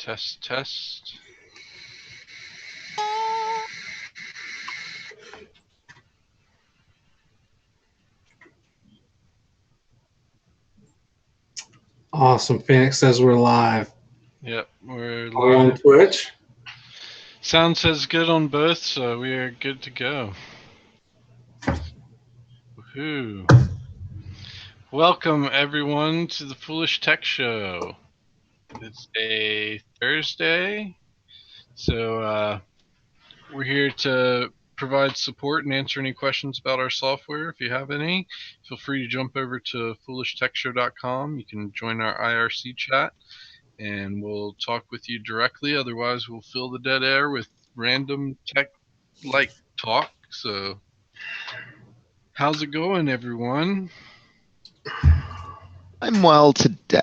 Test, test. Awesome. Phoenix says we're live. Yep, we're Are we on live. Twitch? Sound says good on both, so we are good to go. Woohoo. Welcome, everyone, to the Foolish Tech Show. It's a Thursday, so we're here to provide support and answer any questions about our software. If you have any, feel free to jump over to foolishtechshow.com. You can join our IRC chat, and we'll talk with you directly. Otherwise, we'll fill the dead air with random tech-like talk. So, how's it going, everyone? I'm well today.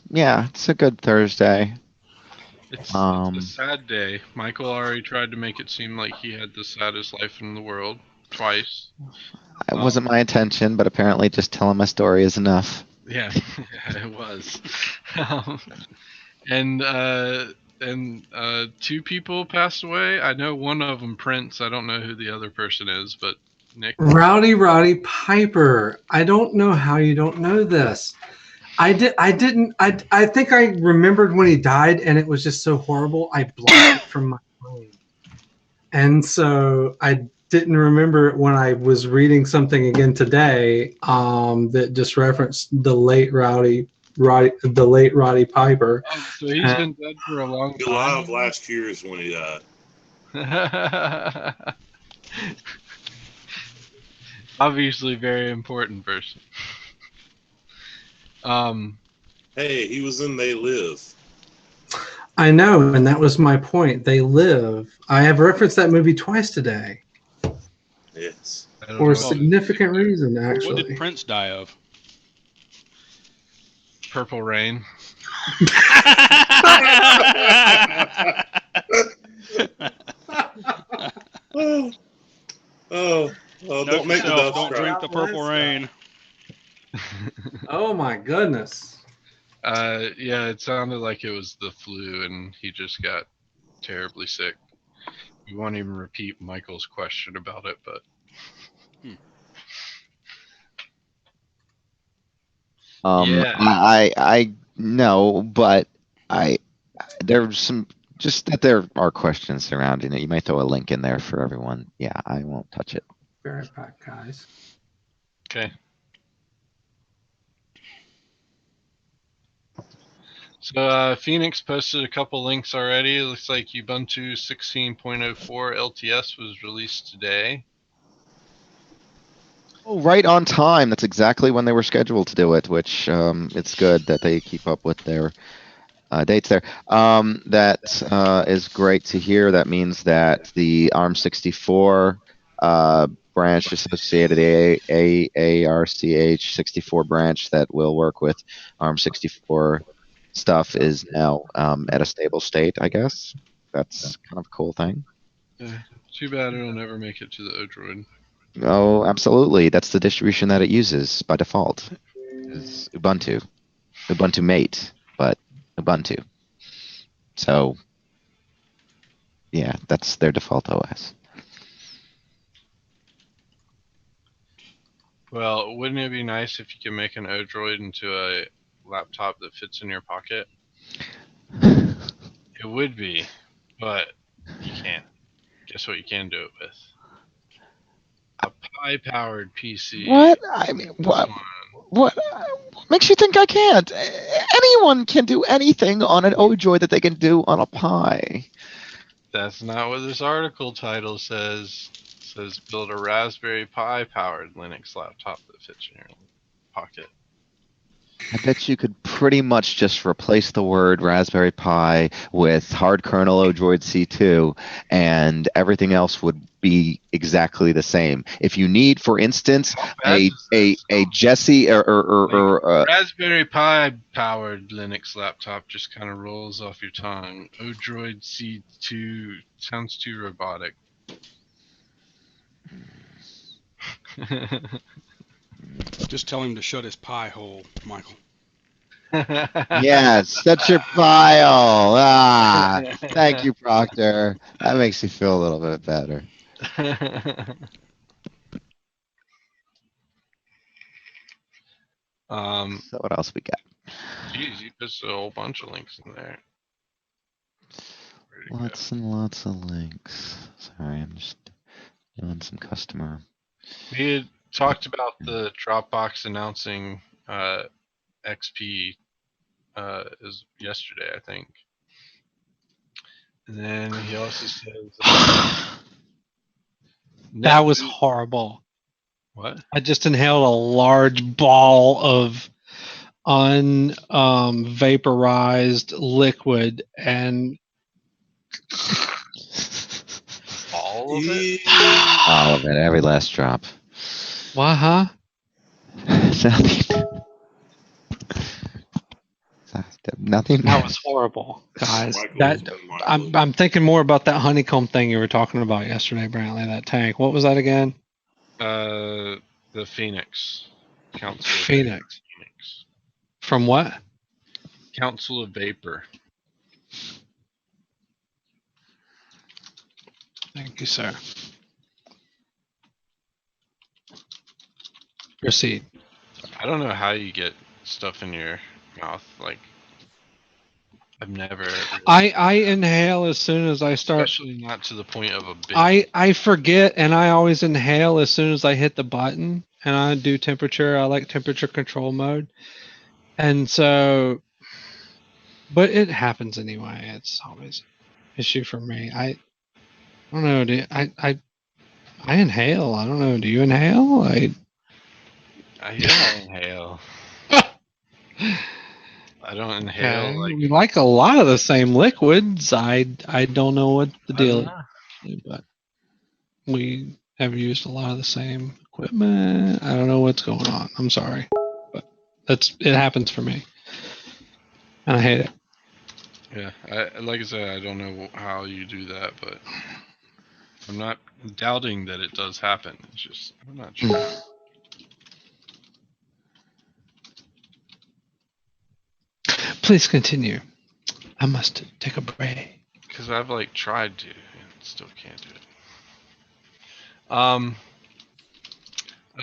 Yeah, it's a good Thursday. It's a sad day. Michael already tried to make it seem like he had the saddest life in the world twice. It wasn't my intention, but apparently just telling my story is enough. Yeah, it was. And two people passed away. I know one of them, Prince. I don't know who the other person is, but Nick. Roddy Piper. I don't know how you don't know this. I think I remembered when he died, and it was just so horrible. I blocked it from my phone, and so I didn't remember it when I was reading something again today that just referenced the late Roddy Piper. Oh, so he's been dead for a long time. July of last year is when he died. Obviously, very important person. Hey, he was in They Live. I know, and that was my point. They Live. I have referenced that movie twice today. Yes. For a significant reason, actually. What did Prince die of? Purple Rain. Don't make the dove Don't drink the Purple Rain. Oh my goodness. Yeah, it sounded like it was the flu, and he just got terribly sick. We won't even repeat Michael's question about it, but. Yeah. I know, but there's some, just that there are questions surrounding it. You might throw a link in there for everyone. Yeah, I won't touch it. Be right back, guys. Okay. So Phoenix posted a couple links already. It looks like Ubuntu 16.04 LTS was released today. Oh, right on time. That's exactly when they were scheduled to do it, which it's good that they keep up with their dates there. That is great to hear. That means that the ARM64 branch associated AARCH 64 branch that will work with ARM64 stuff is now at a stable state, I guess. That's kind of a cool thing. Yeah, too bad it'll never make it to the Odroid. Oh, absolutely. That's the distribution that it uses by default. Is Ubuntu Mate, but Ubuntu. So, yeah, that's their default OS. Well, wouldn't it be nice if you could make an Odroid into a laptop that fits in your pocket? It would be, but you can't. Guess what you can do it with? A Pi-powered PC. What? I mean, what makes you think I can't? Anyone can do anything on an Odroid that they can do on a Pi. That's not what this article title says. It says build a Raspberry Pi powered Linux laptop that fits in your pocket. I bet you could pretty much just replace the word Raspberry Pi with hard kernel Odroid C2, and everything else would be exactly the same. If you need, for instance, a Jesse or Raspberry Pi powered Linux laptop just kind of rolls off your tongue. Odroid C2 sounds too robotic. Just tell him to shut his pie hole, Michael. Yes, set your file. Ah, thank you, Proctor. That makes me feel a little bit better. So what else we got? Geez, you posted a whole bunch of links in there. Lots and lots of links. Sorry, I'm just doing some customer. We had talked about the Dropbox announcing XP is yesterday, I think. And then he also says That was Netboot- horrible. what? I just inhaled a large ball of vaporized liquid, and All of it? All of it, every last drop. what? Huh? Nothing. That was horrible, guys. Michael That has been Michael. I'm thinking more about that honeycomb thing you were talking about yesterday, Brantley. That tank. What was that again? The Phoenix Council. Phoenix. Phoenix. From what? Council of Vapor. Thank you, sir. Proceed. I don't know how you get stuff in your mouth. Like, I've never. Really, I inhale as soon as I start. especially not to the point of a big. I forget, and I always inhale as soon as I hit the button, and I do temperature. I like temperature control mode, and so, but it happens anyway. It's always an issue for me. I don't know. I inhale. I don't know. Do you inhale? I don't inhale. I don't inhale. Okay. Like, We like a lot of the same liquids. I don't know what the I deal don't know. is, but we have used a lot of the same equipment. I don't know what's going on. I'm sorry, but it happens for me, and I hate it. Yeah, like I said, I don't know how you do that, but I'm not doubting that it does happen. It's just I'm not sure. Please continue. I must take a break. Because I've like tried to and still can't do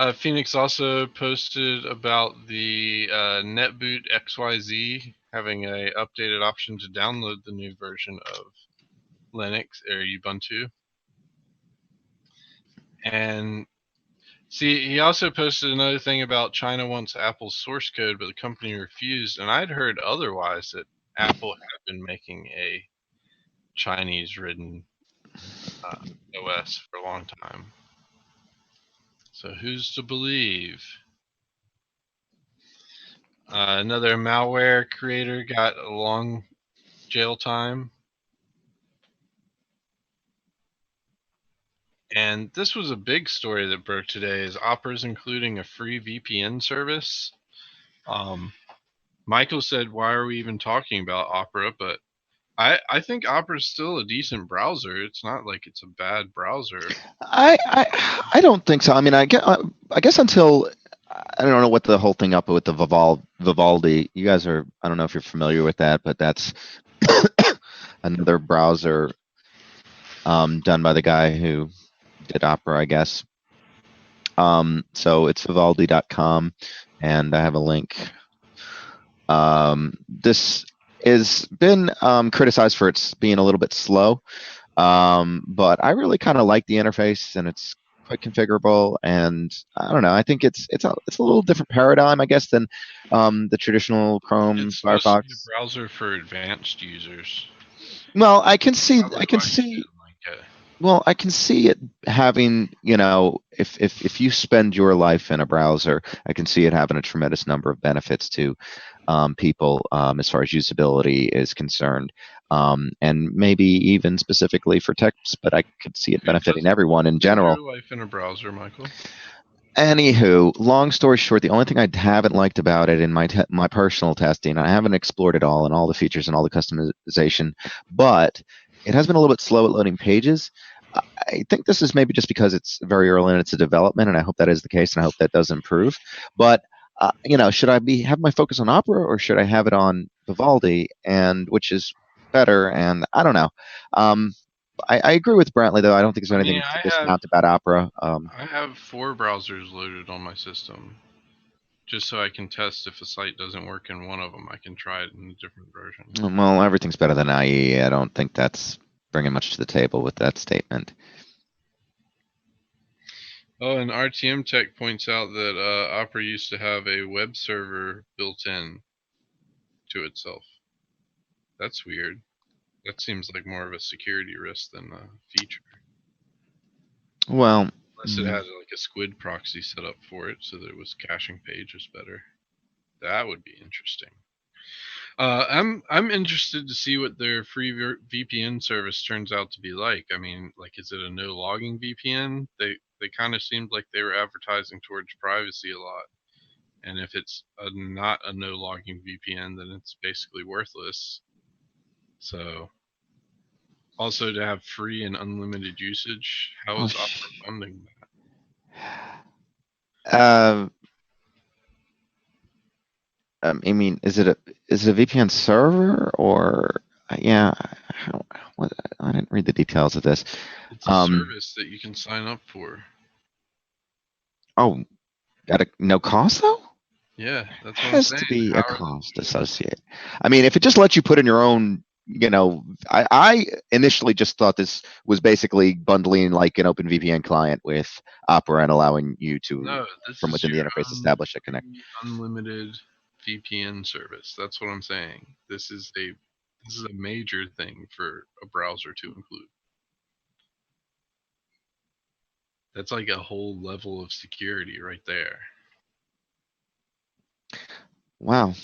it. Phoenix also posted about the Netboot XYZ having a updated option to download the new version of Linux or Ubuntu. And see, he also posted another thing about China wants Apple's source code, but the company refused. And I'd heard otherwise, that Apple had been making a Chinese-ridden OS for a long time. So who's to believe? Another malware creator got a long jail time. And this was a big story that broke today, is Opera's including a free VPN service. Michael said, why are we even talking about Opera? But I think Opera is still a decent browser. It's not like it's a bad browser. I don't think so. I mean, I guess until I don't know what the whole thing up with the Vivaldi. You guys are. I don't know if you're familiar with that, but that's another browser done by the guy who did Opera, I guess. So it's Vivaldi.com, and I have a link. This has been criticized for its being a little bit slow, but I really kind of like the interface, and it's quite configurable. And I don't know. I think it's a little different paradigm, I guess, than the traditional Chrome, It's supposed to Firefox. be a browser for advanced users. Well, I can see. Well, I can see it having, if you spend your life in a browser, I can see it having a tremendous number of benefits to people as far as usability is concerned, and maybe even specifically for text, but I could see it benefiting everyone in general. Your life in a browser, Michael. Anywho, long story short, the only thing I haven't liked about it in my personal testing, I haven't explored it all and all the features and all the customization, but it has been a little bit slow at loading pages. I think this is maybe just because it's very early in its development, and I hope that is the case, and I hope that does improve. But should I have my focus on Opera or should I have it on Vivaldi, and which is better? And I don't know. I agree with Brantley, though. I don't think there's anything to discount about Opera. I have 4 browsers loaded on my system, just so I can test if a site doesn't work in one of them. I can try it in a different version. Well, everything's better than IE. I don't think that's bringing much to the table with that statement. Oh, and RTM Tech points out that Opera used to have a web server built in to itself. That's weird. That seems like more of a security risk than a feature. Well, unless it has like a squid proxy set up for it so that it was caching pages better. That would be interesting. I'm interested to see what their free VPN service turns out to be like. I mean, like, is it a no logging VPN? They kind of seemed like they were advertising towards privacy a lot. And if it's not a no logging VPN, then it's basically worthless. So, also to have free and unlimited usage, how is Opera funding that? I mean, is it a VPN server or yeah? I didn't read the details of this. It's a service that you can sign up for. Oh, at no cost though? Yeah, that's what has I'm saying. To be a cost associated. I mean, if it just lets you put in your own, I initially just thought this was basically bundling like an OpenVPN client with Opera and allowing you to, from within the interface, establish a connection. Unlimited VPN service. That's what I'm saying. This is a major thing for a browser to include. That's like a whole level of security right there. Wow.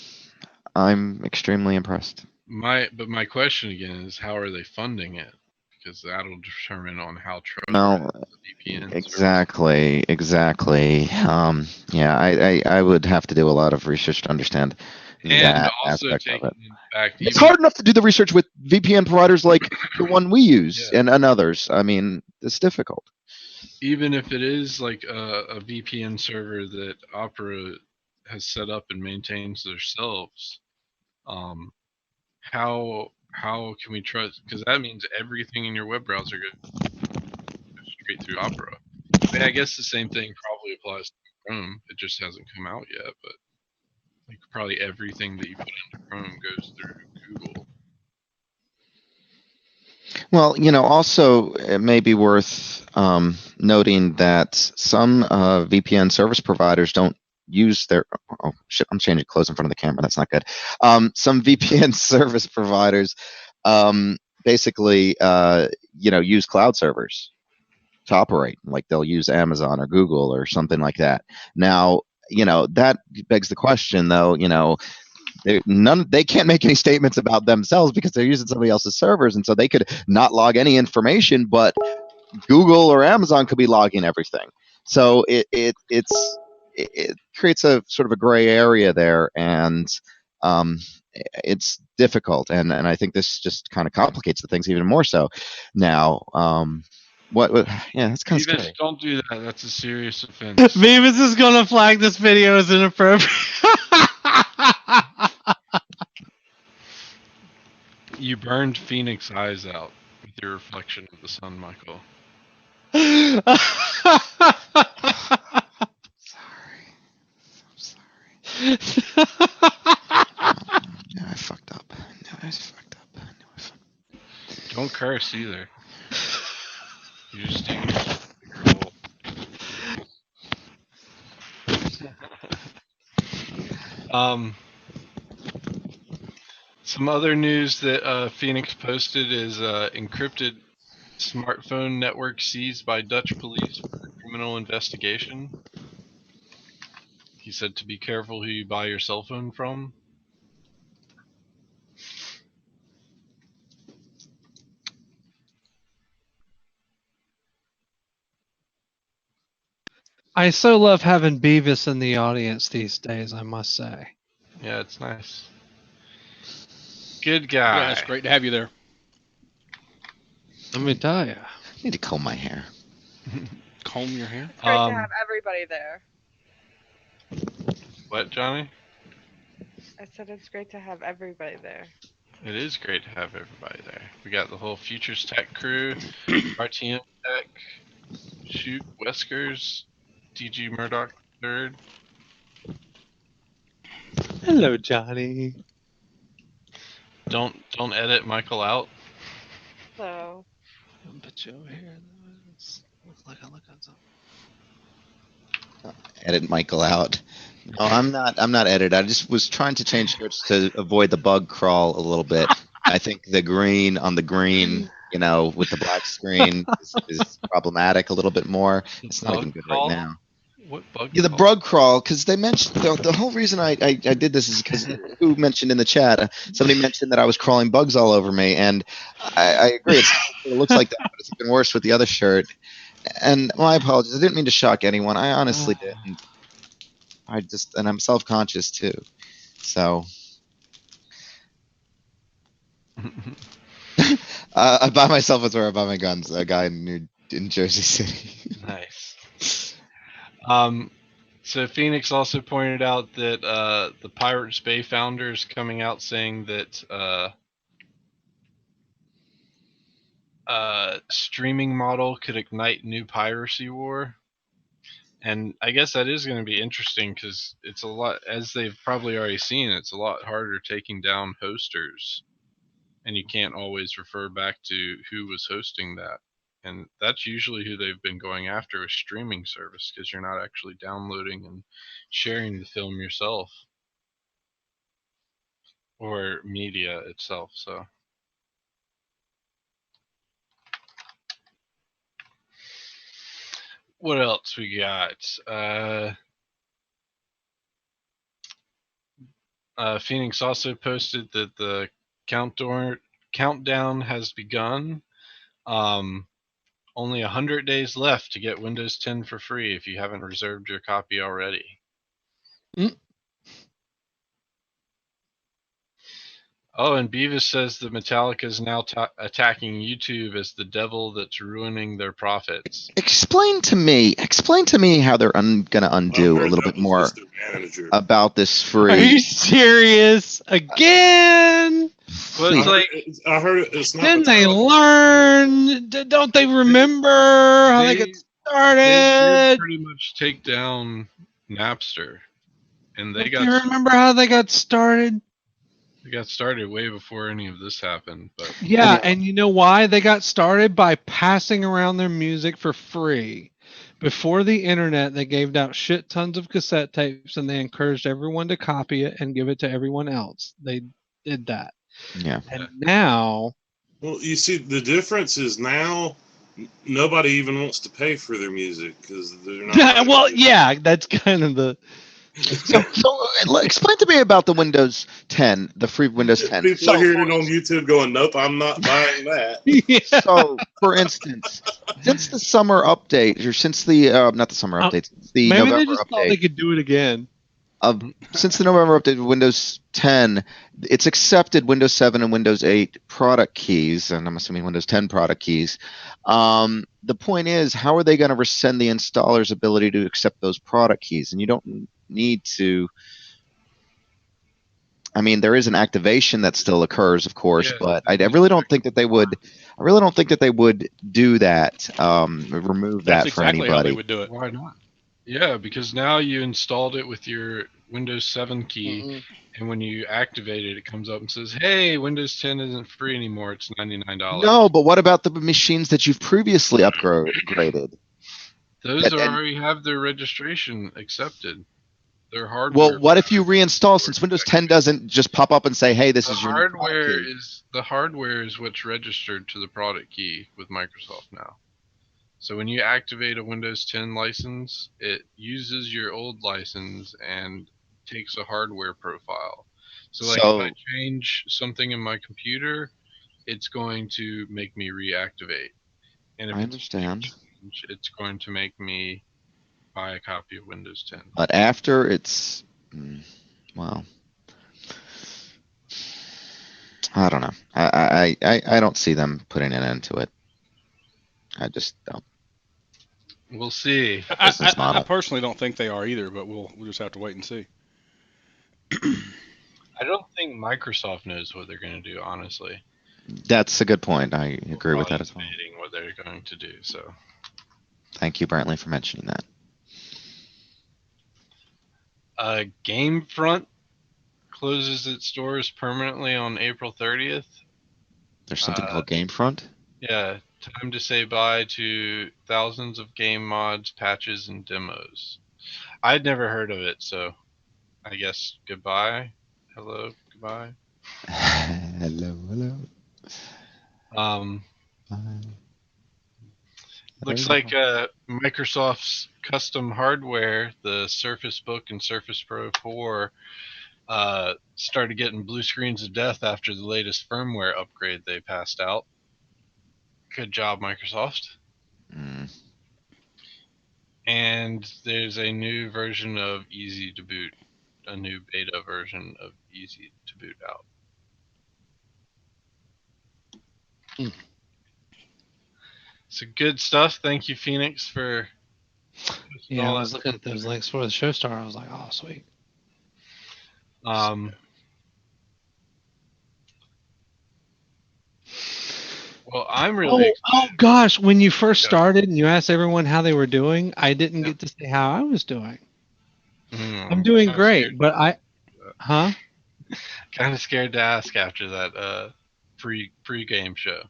I'm extremely impressed. But my question again is, how are they funding it? Because that'll determine on how trustworthy the VPN exactly. Yeah, I would have to do a lot of research to understand that aspect of it. It's hard enough to do the research with VPN providers like the one we use and others. I mean, it's difficult. Even if it is like a VPN server that Opera has set up and maintains themselves, how can we trust? Because that means everything in your web browser goes straight through Opera. I mean, I guess the same thing probably applies to Chrome. It just hasn't come out yet, but like probably everything that you put into Chrome goes through Google. Well, also it may be worth noting that some VPN service providers don't use their. Oh shit! I'm changing clothes in front of the camera. That's not good. Some VPN service providers basically use cloud servers to operate. Like they'll use Amazon or Google or something like that. Now, that begs the question, though. They can't make any statements about themselves because they're using somebody else's servers, and so they could not log any information, but Google or Amazon could be logging everything. So it creates a sort of a gray area there, and it's difficult, and I think this just kind of complicates the things even more so now. Yeah, that's kind of scary. Don't do that. That's a serious offense. Beavis is gonna flag this video as inappropriate. You burned Phoenix eyes out with your reflection of the sun, Michael. I'm sorry. No, I fucked up. Don't curse either. You just take a roll. Some other news that Phoenix posted is encrypted smartphone network seized by Dutch police for criminal investigation. He said to be careful who you buy your cell phone from. I so love having Beavis in the audience these days, I must say. Yeah, it's nice. Good guy. Yeah, it's great to have you there. Let me tell you. I need to comb my hair. Comb your hair? It's great to have everybody there. What, Johnny? I said it's great to have everybody there. It is great to have everybody there. We got the whole Futures Tech crew, RTM Tech, Shoot Weskers, DG Murdoch third. Hello, Johnny. Don't edit Michael out. So I'll put you over here. Looks like I look on something. Edit Michael out. No, I'm not edited. I just was trying to change scripts to avoid the bug crawl a little bit. I think the green on the green, with the black screen is problematic a little bit more. It's not even good right now. What bug? Yeah, the bug crawl, because they mentioned the whole reason I did this is because who mentioned in the chat, somebody mentioned that I was crawling bugs all over me, and I agree. It looks like that, but it's even worse with the other shirt. And my apologies. I didn't mean to shock anyone. I honestly didn't. And I'm self-conscious too. So I buy myself is where I buy my guns. A guy in Jersey City. Nice. So Phoenix also pointed out that the Pirates Bay founder is coming out saying that streaming model could ignite new piracy war. And I guess that is going to be interesting because it's a lot, as they've probably already seen, it's a lot harder taking down hosters. And you can't always refer back to who was hosting that. And that's usually who they've been going after, a streaming service, because you're not actually downloading and sharing the film yourself or media itself. So what else we got? Phoenix also posted that the countdown has begun. Only 100 days left to get Windows 10 for free if you haven't reserved your copy already. Oh, and Beavis says that Metallica is now attacking YouTube as the devil that's ruining their profits. Explain to me how they're going to undo a little bit more about this free. Are you serious again? Well, it's like I heard it's not. Didn't they learn? Don't they remember how they got started? They pretty much take down Napster, and they got. Do you remember how they got started? They got started way before any of this happened, but yeah, and you know why they got started? By passing around their music for free. Before the internet, they gave out shit tons of cassette tapes, and they encouraged everyone to copy it and give it to everyone else. They did that. Yeah. And now, well, you see, the difference is now nobody even wants to pay for their music because they're not. well, yeah, that's kind of the. So explain to me about the Windows 10, the free Windows 10. People are hearing on YouTube going, "Nope, I'm not buying that." Yeah. So, for instance, since the summer update, or since the not the summer update, the maybe November they just update, thought they could do it again. Since the November update of Windows 10, it's accepted Windows 7 and Windows 8 product keys, and I'm assuming Windows 10 product keys. The point is, how are they going to rescind the installer's ability to accept those product keys? And you don't need to. I mean, there is an activation that still occurs, of course, but I really don't think that they would. I really don't think that they would do that. Remove that for exactly anybody. How they would do it. Why not? Yeah, because now you installed it with your Windows 7 key, and when you activate it, it comes up and says, "Hey, Windows 10 isn't free anymore. It's $99." No, but what about the machines that you've previously upgraded? Those already have their registration accepted. Their hardware. Well, what if you reinstall, since Windows 10 doesn't just pop up and say, "Hey, this is your hardware is the hardware is what's registered to the product key with Microsoft now. So when you activate a Windows 10 license, it uses your old license and takes a hardware profile. So like if I change something in my computer, it's going to make me reactivate. And if I understand. It's going to make me buy a copy of Windows 10. But after it's, well, I don't know. I don't see them putting an end to it. I just don't. We'll see. I personally don't think they are either, but we'll just have to wait and see. I don't think Microsoft knows what they're going to do, honestly. That's a good point. I agree with that as well. Debating what they're going to do. So, Thank you, Brantley, for mentioning that. GameFront closes its doors permanently on April 30th. There's something called GameFront. Yeah, time to say bye to thousands of game mods, patches, and demos. I'd never heard of it, so I guess goodbye. Hello, goodbye. Hello. Looks like Microsoft's custom hardware, the Surface Book and Surface Pro 4, started getting blue screens of death after the latest firmware upgrade they passed out. Good job, Microsoft. And there's a new version of Easy to Boot, a new beta version of Easy to Boot out. So good stuff. Thank you, Phoenix, for. Yeah, I was looking at those links for the show star. I was like, oh, sweet. Well, I'm really. Oh gosh! When you first started and you asked everyone how they were doing, I didn't get to say how I was doing. I'm doing great, but kind of scared to ask after that pre-game show.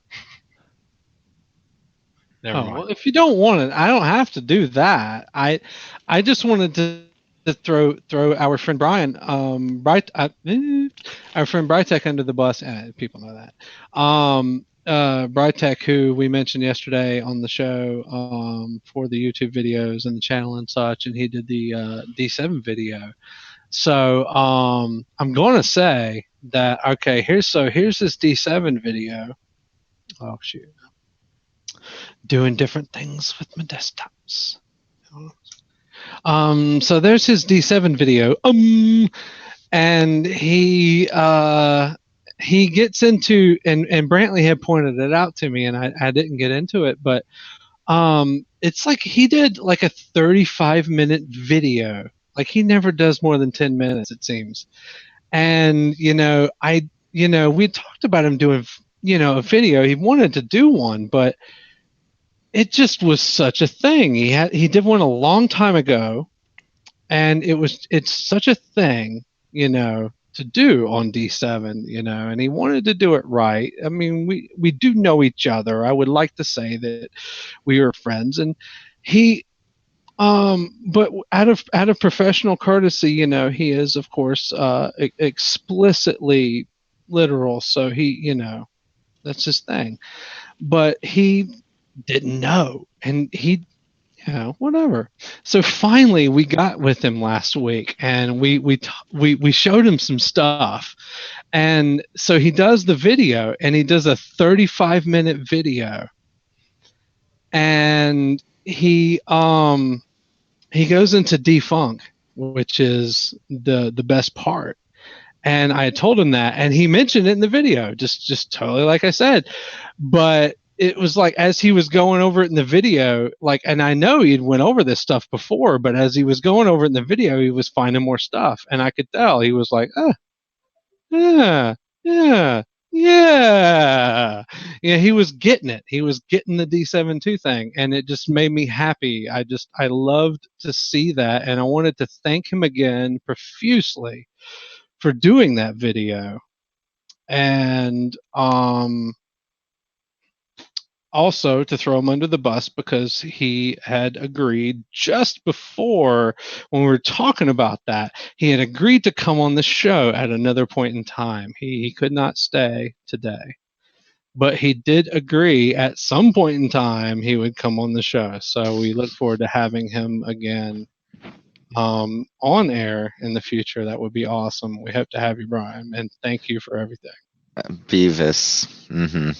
Never mind. Well, if you don't want it, I don't have to do that. I just wanted to throw our friend Brian, our friend Brytech under the bus. People know that. Brytech, who we mentioned yesterday on the show for the YouTube videos and the channel and such, and he did the D7 video. So I'm going to say that here's this D7 video. Oh shoot. Doing different things with my desktops. So there's his D7 video. And he gets into and Brantley had pointed it out to me, and I didn't get into it, but it's like he did like a 35-minute video. Like he never does more than 10 minutes, it seems. And we talked about him doing a video. He wanted to do one, but it just was such a thing. He did one a long time ago, and it's such a thing, to do on D7, and he wanted to do it right. I mean, we do know each other. I would like to say that we were friends, and he but out of professional courtesy, he is of course explicitly literal, so he, that's his thing. But he didn't know, and he whatever. So finally we got with him last week, and we showed him some stuff. And so he does the video, and he does a 35-minute video, and he goes into defunk, which is the best part. And I told him that, and he mentioned it in the video, just totally like I said. But it was like as he was going over it in the video, like, and I know he'd went over this stuff before, but as he was going over it in the video, he was finding more stuff, and I could tell he was like, yeah, he was getting it. He was getting the D7-2 thing, and it just made me happy. I loved to see that, and I wanted to thank him again profusely for doing that video. And also to throw him under the bus, because he had agreed just before, when we were talking about that, he had agreed to come on the show at another point in time. He could not stay today, but he did agree at some point in time he would come on the show. So we look forward to having him again on air in the future. That would be awesome. We hope to have you, Brian, and thank you for everything. Beavis. Mm-hmm.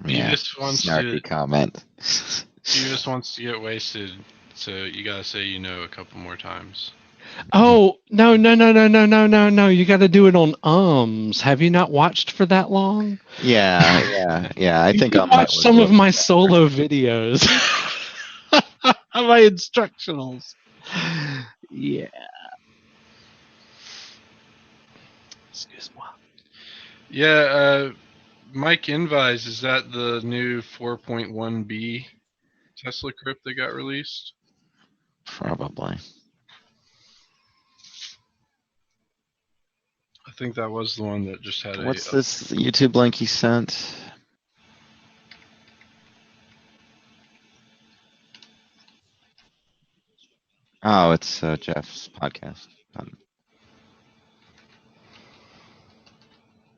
Beavis wants snarky comment. Beavis wants to get wasted, so you gotta say a couple more times. Oh no! You got to do it on ums. Have you not watched for that long? Yeah. I think I watched some of my solo videos, my instructionals. Yeah. Yeah, Mike Invis, is that the new 4.1b Tesla crypt that got released? Probably. I think that was the one that just had What's this YouTube link he sent? Oh, it's Jeff's podcast.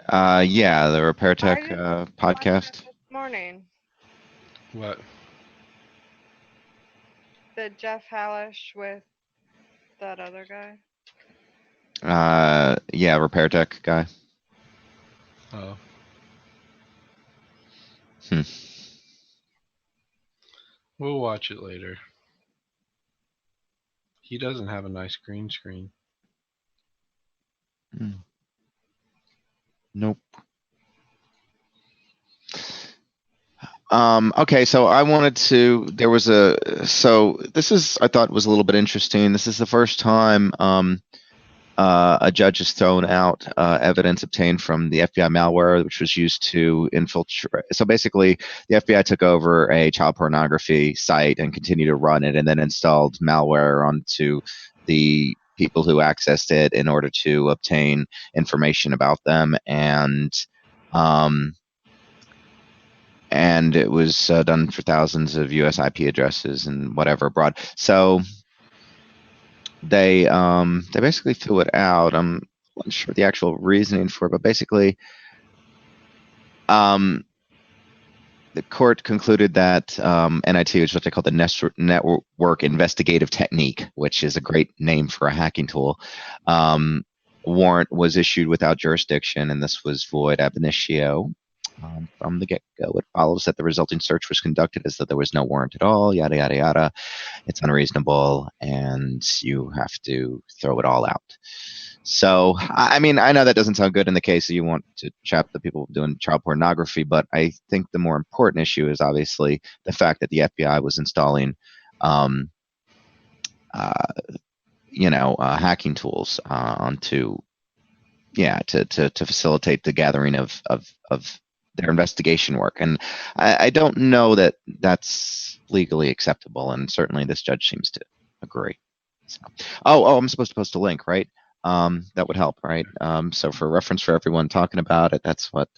Yeah, the Repair Tech podcast. This morning, What? the Jeff Hallish with that other guy. Yeah, Repair Tech guy. Oh. We'll watch it later. He doesn't have a nice green screen. Nope. Okay, so I wanted to. There was this is, I thought, was a little bit interesting. This is the first time a judge has thrown out evidence obtained from the FBI malware, which was used to infiltrate. So basically, the FBI took over a child pornography site and continued to run it, and then installed malware onto the people who accessed it in order to obtain information about them, and it was done for thousands of US IP addresses and whatever abroad. So they basically threw it out. I'm not sure the actual reasoning for it, but basically, the court concluded that NIT, which is what they call the network investigative technique, which is a great name for a hacking tool, warrant was issued without jurisdiction, and this was void ab initio. From the get-go, it follows that the resulting search was conducted as though there was no warrant at all, yada, yada, yada. It's unreasonable, and you have to throw it all out. So, I mean, I know that doesn't sound good in the case that you want to trap the people doing child pornography, but I think the more important issue is obviously the fact that the FBI was installing, hacking tools onto, to facilitate the gathering of their investigation work. And I don't know that that's legally acceptable, and certainly this judge seems to agree. So, I'm supposed to post a link, right? That would help, right? So for reference for everyone talking about it, that's what,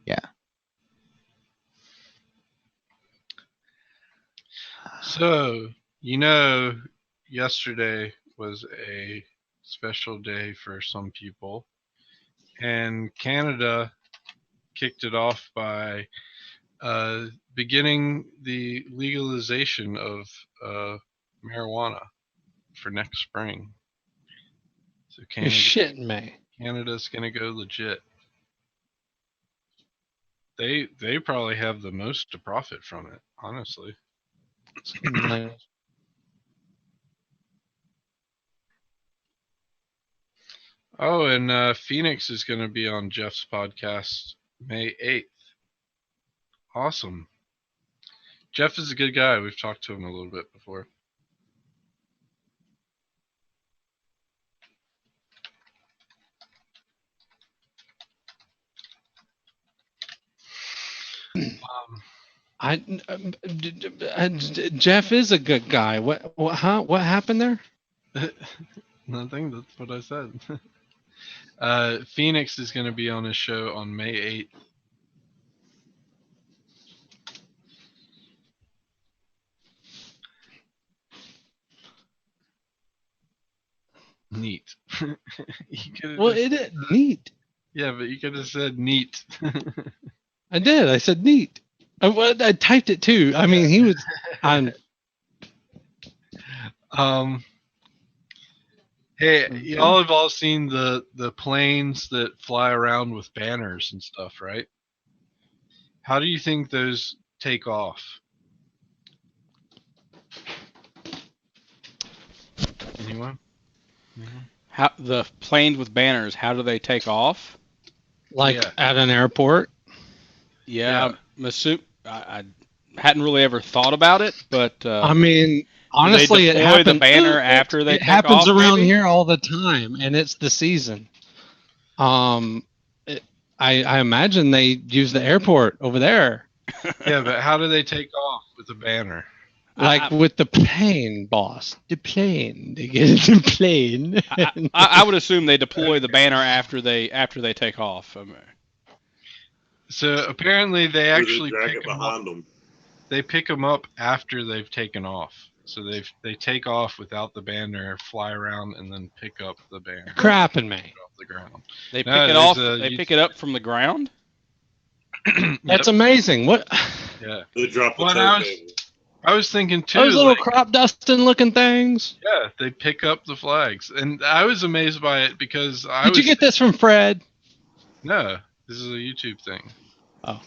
yeah. So, yesterday was a special day for some people, and Canada kicked it off by beginning the legalization of marijuana for next spring. So You're shitting me. Canada's gonna go legit. They probably have the most to profit from it, honestly. Oh, and Phoenix is going to be on Jeff's podcast May 8th. Awesome. Jeff is a good guy. We've talked to him a little bit before. Jeff is a good guy. What happened there? Nothing. That's what I said. Phoenix is going to be on his show on May 8th. Neat. It is neat. Yeah, but you could have said neat. I did. I said neat. I typed it too. I mean, he was. Hey, y'all have all seen the planes that fly around with banners and stuff, right? How do you think those take off? Anyone? How the planes with banners? How do they take off? Like at an airport? Yeah. I hadn't really ever thought about it, but I mean, honestly, it happens. The banner after they it take happens off, around maybe? here all the time, and it's the season. I imagine they use the airport over there. Yeah, but how do they take off with a banner? Like with the plane, boss. The plane. They get in the plane. I would assume they deploy the banner after they take off. So apparently they Or actually they drag pick it them up. behind them. They pick them up after they've taken off. So they take off without the banner, fly around, and then pick up the banner. Crapping me. Off the ground. They pick No, it there's off. a- They you- pick it up from the ground. That's amazing. What? Yeah. They drop a Well, tow cable. I was thinking too. Those little like, crop dusting looking things. yeah, they pick up the flags, and I was amazed by it because Did you get this from Fred? No, this is a YouTube thing. Oh.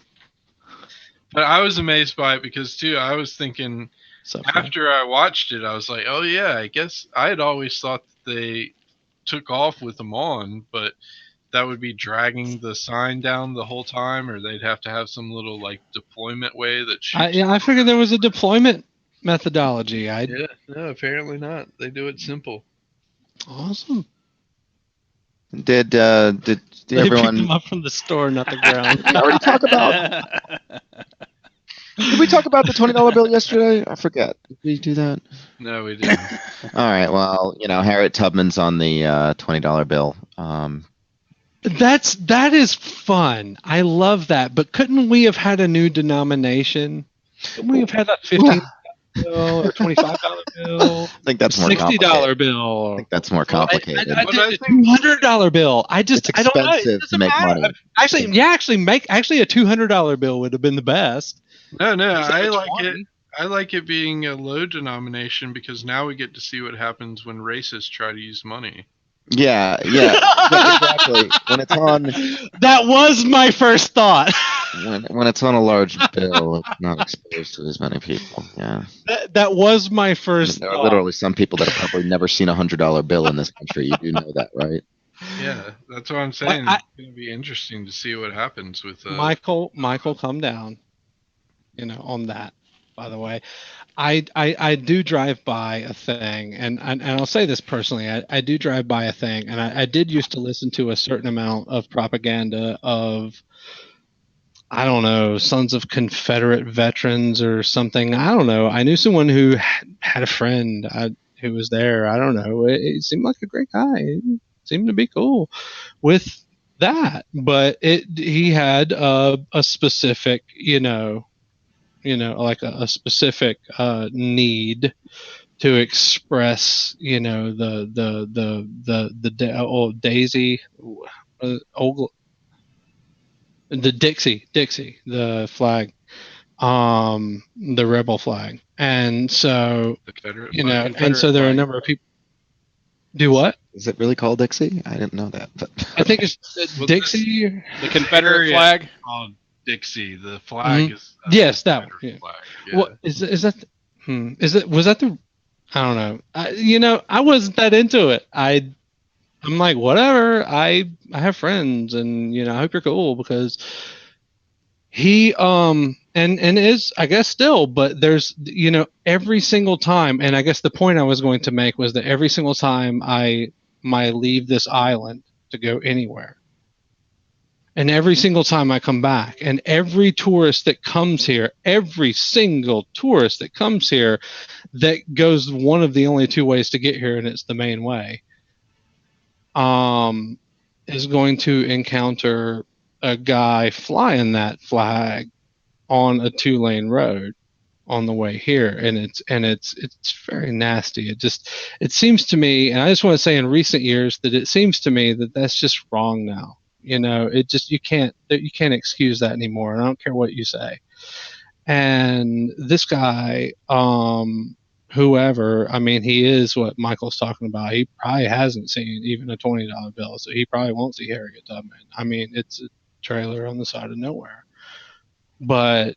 But I was amazed by it because too. I was thinking So after I watched it, I was like, oh yeah, I guess I had always thought that they took off with them on, but that would be dragging the sign down the whole time, or they'd have to have some little like deployment way that shoots. I figured there was a deployment methodology. Yeah, no, apparently not. They do it simple. Awesome. Did They picked everyone? them up from the store, not the ground. Did we already talk about? Did we talk about the $20 bill yesterday? I forget. Did we do that? No, we didn't. All right. Well, Harriet Tubman's on the $20 bill. That is fun. I love that. But couldn't we have had a new denomination? Couldn't we have had a $15 bill or $25 bill? I think that's more $60 complicated. bill. I think that's more complicated. I did a $200 bill. I don't know. expensive It to doesn't make matter. money. Actually, a $200 bill would have been the best. No, Instead I of like 20. it. I like it being a low denomination because now we get to see what happens when racists try to use money. Yeah, exactly. When it's on, That was my first thought. when it's on a large bill, it's not exposed to as many people. Yeah, That was my first there are thought. literally some people that have probably never seen $100 bill in this country. You do know that, right? Yeah, that's what I'm saying. It's going to be interesting to see what happens with Michael, come down. On that. By the way, I do drive by a thing, and I'll say this personally. I do drive by a thing, and I did used to listen to a certain amount of propaganda of, I don't know, Sons of Confederate Veterans or something. I don't know. I knew someone who had a friend who was there. I don't know. It seemed like a great guy. It seemed to be cool with that, but he had a specific, like a specific need to express, the Daisy, the Dixie, the flag, the rebel flag, and so the Confederate. and so there are a number of people. Do what? Is it really called Dixie? I didn't know that. But I think it's Well, Dixie. The Confederate area flag. called Dixie. The flag is Yes, that one. Confederate Yeah. flag. Yeah. What is that? Was that the? I don't know. I wasn't that into it. I'm like, whatever. I have friends, and I hope you're cool because he and is, I guess, still, but there's every single time, and I guess the point I was going to make was that every single time I leave this island to go anywhere, and every single time I come back, and every tourist that comes here, every single tourist that comes here, that goes one of the only two ways to get here, and it's the main way, is going to encounter a guy flying that flag on a 2-lane road on the way here, and it's very nasty. It seems to me, and I just want to say in recent years that it seems to me that that's just wrong now. It just you can't excuse that anymore. And I don't care what you say. And this guy, whoever, I mean, he is what Michael's talking about. He probably hasn't seen even a $20 bill, so he probably won't see Harriet Tubman. I mean, it's a trailer on the side of nowhere, but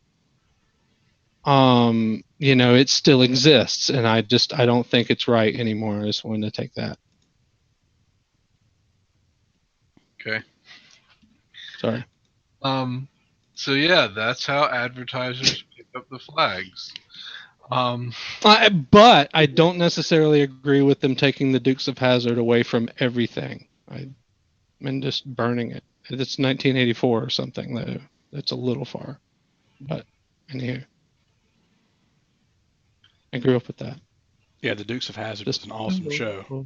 it still exists, and I don't think it's right anymore. I just wanted to take that. Okay. Sorry. So yeah, that's how advertisers pick up the flags. But I don't necessarily agree with them taking the Dukes of Hazzard away from everything. and just burning it. It's 1984 or something, though. That's a little far. But anyway, I grew up with that. Yeah, the Dukes of Hazzard Just was an awesome show.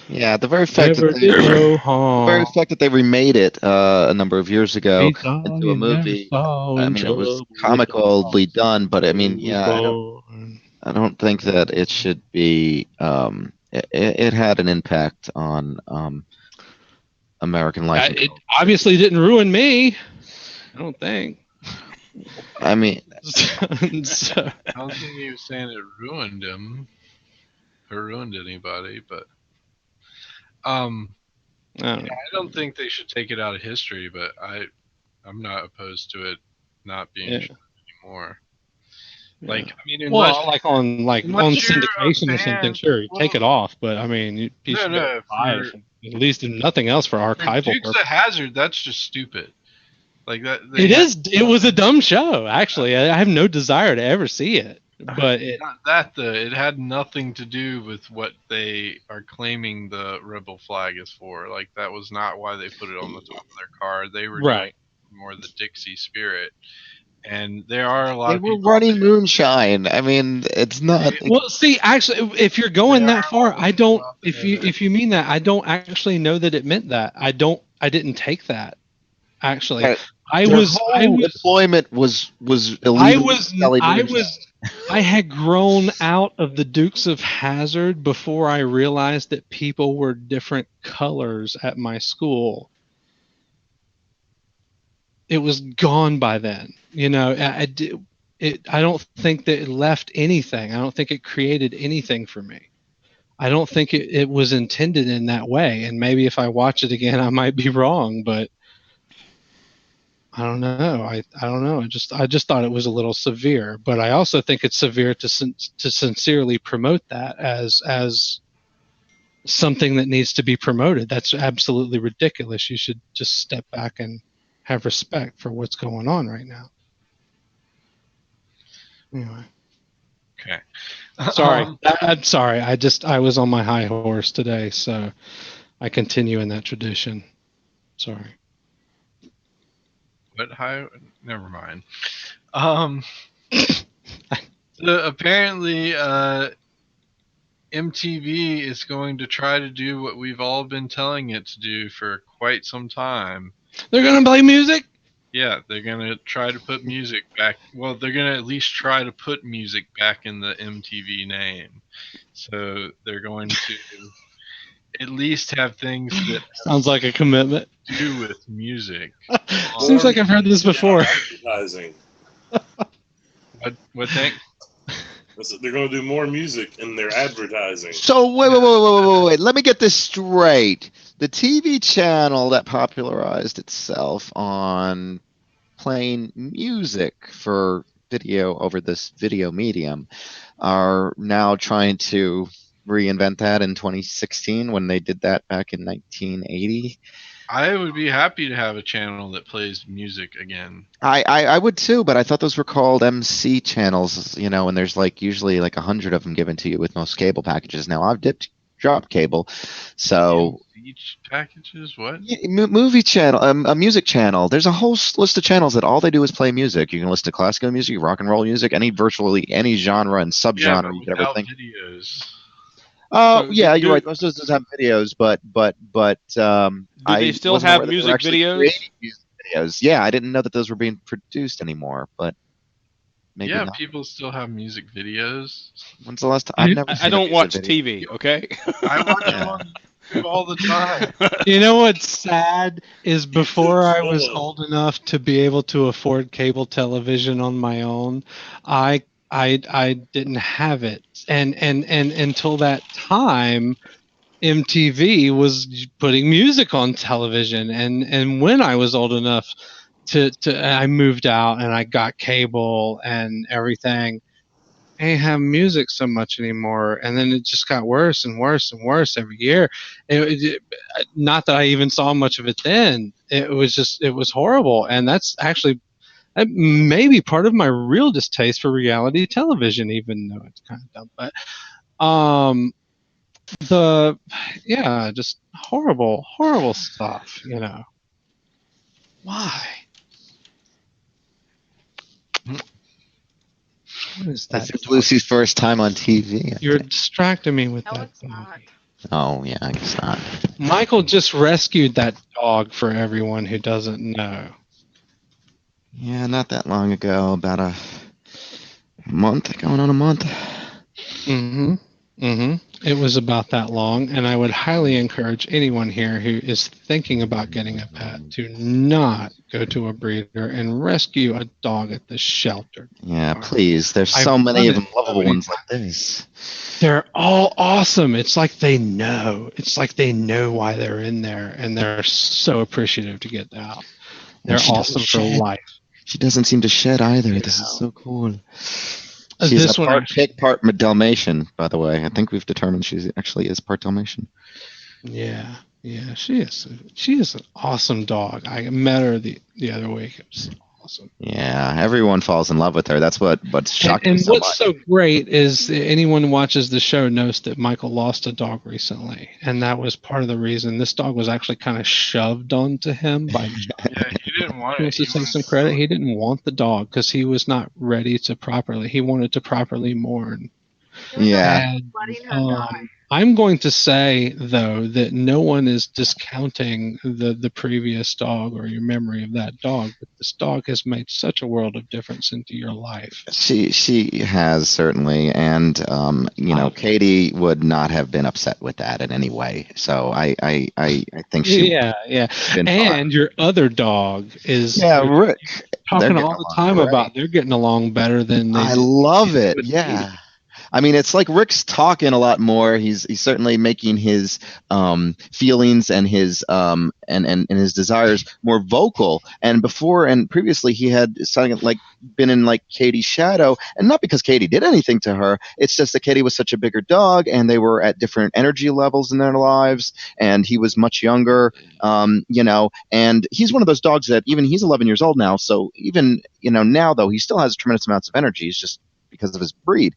Yeah, the very fact Never that did no the very harm. fact that they remade it a number of years ago Pizza into a you never movie. saw I in mean, it was trouble with the comically boss. done, but I mean, Was yeah, born. I don't think that it should be. It had an impact on American life and It culture. obviously didn't ruin me. I don't think. I mean, So, I don't think he was saying it ruined him or ruined anybody, but I don't know. I don't think they should take it out of history, but I'm not opposed to it not being Yeah. shown anymore. Yeah. Like, I mean, Well, like on unless you're a syndication or something, fan, sure, you take well, it off. But I mean, you should be able to buy it, at least if nothing else, for for archival Dukes purposes. of Hazzard, that's just stupid. Like that. It was a dumb show, actually. I have no desire to ever see it, but Not that it had nothing to do with what they are claiming the rebel flag is for. Like that was not why they put it on the top of their car. They were doing right. more the Dixie spirit. And there are a lot they of were people. running moonshine. I mean, it's not. Well, see, actually, if you're going There that are a lot far, of I people don't. out If there that- you mean that, I don't actually know that it meant that. I didn't take that. Actually, I Their was whole employment was illegal. selling moonshine. I had grown out of the Dukes of Hazzard before I realized that people were different colors at my school. It was gone by then. You know, I don't think that it left anything. I don't think it created anything for me. I don't think it was intended in that way. And maybe if I watch it again, I might be wrong, but I don't know. I don't know. I just thought it was a little severe, but I also think it's severe to sincerely promote that as something that needs to be promoted. That's absolutely ridiculous. You should just step back and have respect for what's going on right now. Anyway. Okay. Sorry. I'm sorry. I was on my high horse today, so I continue in that tradition. Sorry. But never mind. So apparently, MTV is going to try to do what we've all been telling it to do for quite some time. They're gonna play music? Yeah, they're gonna try to put music back. Well, they're gonna at least try to put music back in the MTV name. So they're going to at least have things that sounds like a commitment to do with music. Seems like I've heard this before. Advertising. What thing? They're going to do more music in their advertising. So wait. Let me get this straight. The TV channel that popularized itself on playing music for video over this video medium are now trying to reinvent that in 2016 when they did that back in 1980. I would be happy to have a channel that plays music again. I would too, but I thought those were called MC channels, and there's usually 100 of them given to you with most cable packages. Now I've dropped cable, so Each packages, what? movie channel, a music channel. There's a whole list of channels that all they do is play music. You can listen to classical music, rock and roll music, virtually any genre and subgenre you could ever think. Videos. Oh, So yeah, you're right. Those does have videos, but do they still have music videos? Music videos. Yeah, I didn't know that those were being produced anymore, but maybe yeah, not. people still have music videos. When's the last time? I've never. I don't watch TV. Okay. I watch them on YouTube all the time. You know what's sad is before I was old enough to be able to afford cable television on my own, I didn't have it, and until that time, MTV was putting music on television, and when I was old enough to I moved out and I got cable and everything, I didn't have music so much anymore, and then it just got worse and worse and worse every year. Not that I even saw much of it then. It was horrible, and that's actually maybe part of my real distaste for reality television, even though it's kind of dumb. But Just horrible stuff. Why? What is that? It's Lucy's first time on TV. You're distracting me with No, that it's not. doggy. Oh, yeah, I guess not. Michael just rescued that dog for everyone who doesn't know. Yeah, not that long ago, about a month, going on a month. It was about that long, and I would highly encourage anyone here who is thinking about getting a pet to not go to a breeder and rescue a dog at the shelter. Yeah, please. There's so I've many done of them it so lovable many ones like this. They're all awesome. It's like they know. It's like they know why they're in there, and they're so appreciative to get out. They're she doesn't awesome for shed. life. She doesn't seem to shed either. This is so cool. She's This a one part actually- pig, part Dalmatian, by the way. I think we've determined she actually is part Dalmatian. Yeah, she is. She is an awesome dog. I met her the other week. It was awesome. Yeah, everyone falls in love with her. That's what's shocking And so what's much. so great is anyone who watches the show knows that Michael lost a dog recently, and that was part of the reason. This dog was actually kind of shoved onto him by John. Yeah, he didn't want He it. wants to take some credit. He didn't want the dog because he was not ready to properly. He wanted to properly mourn. Yeah. And, Letting her die. I'm going to say though that no one is discounting the previous dog or your memory of that dog, but this dog has made such a world of difference into your life. She has certainly, and Katie would not have been upset with that in any way. So I think she. Yeah. Been fine. And your other dog is Rick. talking all the time about they're getting along better than they. I love it. Yeah. I mean, it's like Rick's talking a lot more. He's certainly making his feelings and his and his desires more vocal. And before and previously, he had been in like Katie's shadow, and not because Katie did anything to her. It's just that Katie was such a bigger dog, and they were at different energy levels in their lives, and he was much younger. And he's one of those dogs that even he's 11 years old now. So even now though, he still has tremendous amounts of energy. He's just because of his breed.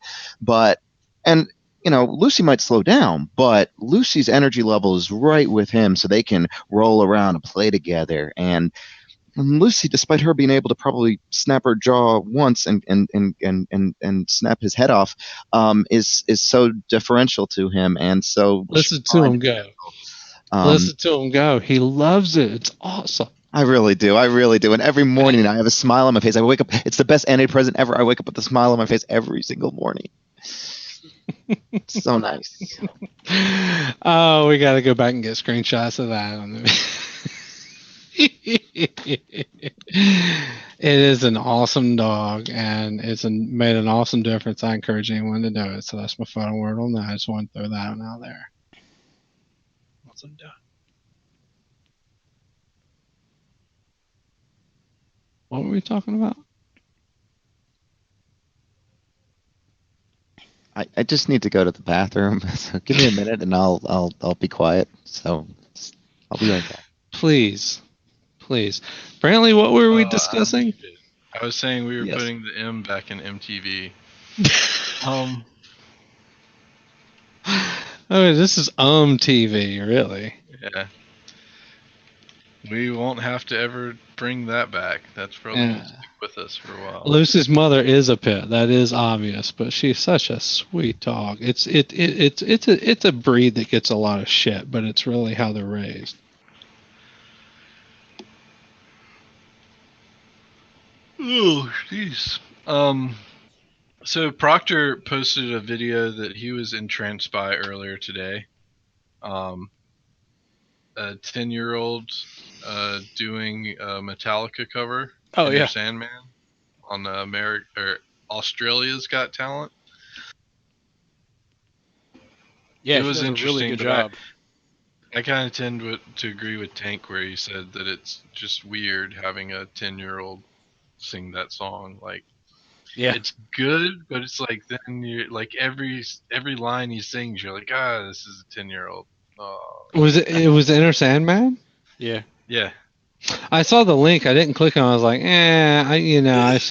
Lucy might slow down, but Lucy's energy level is right with him, so they can roll around and play together. And Lucy, despite her being able to probably snap her jaw once and snap his head off, is so differential to him, and so listen to him go. Listen to him go. He loves it. It's awesome. I really do. And every morning I have a smile on my face. I wake up. It's the best NA present ever. I wake up with a smile on my face every single morning. It's so nice. Oh, we got to go back and get screenshots of that. It is an awesome dog, and it's made an awesome difference. I encourage anyone to do it. So that's my final word on that. I just want to throw that one out there. Awesome dog. What were we talking about? I just need to go to the bathroom. So give me a minute, and I'll be quiet. So I'll be right back. Please. Brantley, what were we discussing? I was saying we were putting the M back in MTV. Oh, this is TV, really? Yeah. We won't have to ever bring that back. That's probably going to stick with us for a while. Lucy's mother is a pit. That is obvious, but she's such a sweet dog. It's a breed that gets a lot of shit, but it's really how they're raised. Oh, jeez. So Proctor posted a video that he was entranced by earlier today. A 10-year-old doing a Metallica cover. Oh, yeah. Sandman on Australia's Got Talent. Yeah, it was interesting. Really good job. I kind of tend to agree with Tank where he said that it's just weird having a 10-year-old sing that song. Like, yeah, it's good, but it's like then you're like every line he sings, you're like, this is a 10-year-old. Oh. It was Enter Sandman? Yeah. I saw the link. I didn't click on it. I was like, I've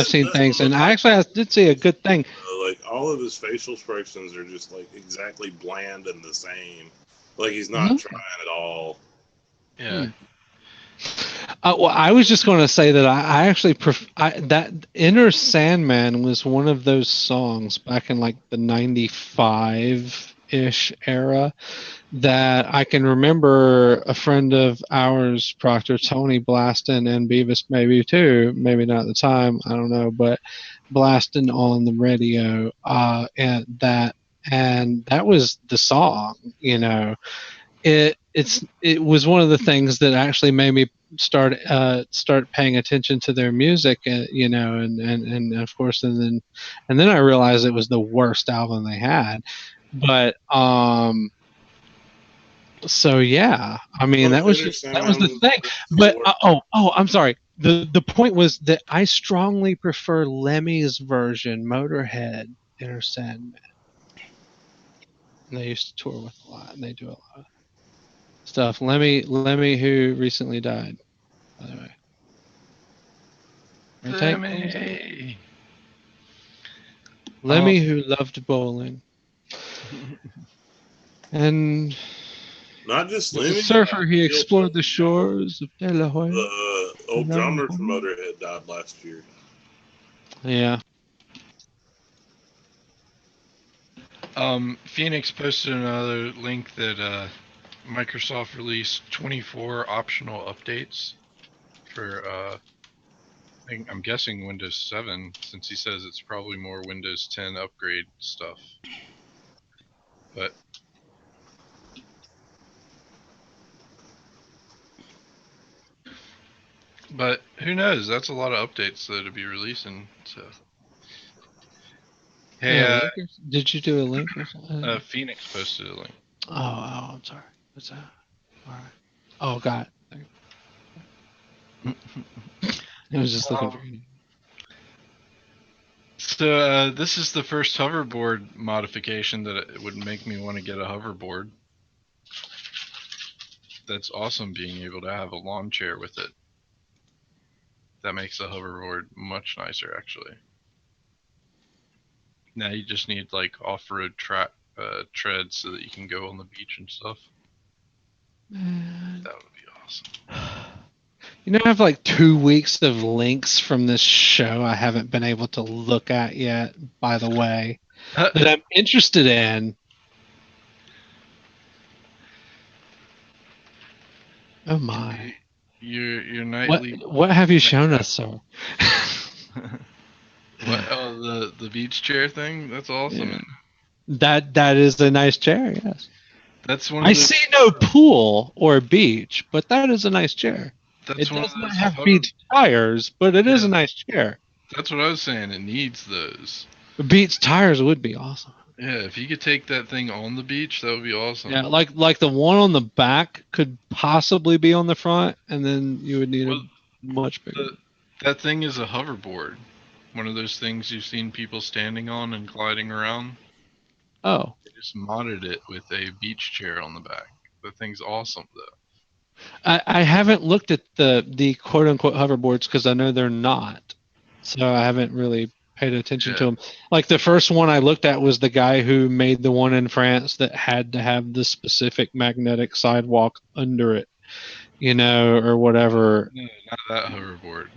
seen things, and I did see a good thing. Like all of his facial expressions are just like exactly bland and the same. Like he's not trying at all. Yeah. Well, I was just going to say that I actually that Inner Sandman was one of those songs back in like the 95-ish era that I can remember a friend of ours, Proctor Tony, blasting, and Beavis maybe too, maybe not at the time, I don't know, but blasting on the radio, and that was the song, you know. It was one of the things that actually made me start paying attention to their music, you know, and of course, and then I realized it was the worst album they had, but so yeah, I mean that was the thing. But I'm sorry. The point was that I strongly prefer Lemmy's version, Motorhead, Inner Sandman. And they used to tour with a lot, and they do a lot of stuff. Lemmy, who recently died, by the way. Right, Tank? Lemmy, who loved bowling, and not just as a Lemmy. surfer, he explored the shores of De La Hoya. The old drummer from Motorhead died last year. Yeah. Phoenix posted another link that Microsoft released 24 optional updates for I'm guessing Windows 7, since he says it's probably more Windows 10 upgrade stuff. But who knows? That's a lot of updates that it'll be releasing. So, hey, did you do a link or something? Phoenix posted a link. Oh, I'm sorry. What's that? All right. Oh, got it. I was just looking for you. So this is the first hoverboard modification that it would make me want to get a hoverboard. That's awesome, being able to have a lawn chair with it. That makes the hoverboard much nicer, actually. Now you just need like off-road treads so that you can go on the beach and stuff. That would be awesome. You know, I have like 2 weeks of links from this show I haven't been able to look at yet, by the way, that I'm interested in. Oh my. Your nightly... What have you shown us, sir? What? Oh, the beach chair thing? That's awesome. Yeah. That is a nice chair, yes. That's one. I see no pool or beach, but that is a nice chair. It does not have beach tires, but it is a nice chair. That's what I was saying. It needs those. Beach tires would be awesome. Yeah, if you could take that thing on the beach, that would be awesome. Yeah, like the one on the back could possibly be on the front, and then you would need a much bigger. That thing is a hoverboard. One of those things you've seen people standing on and gliding around. Oh. They just modded it with a beach chair on the back. The thing's awesome, though. I haven't looked at the quote-unquote hoverboards because I know they're not. So I haven't really paid attention to them. Like the first one I looked at was the guy who made the one in France that had to have the specific magnetic sidewalk under it, you know, or whatever. No, not that hoverboard.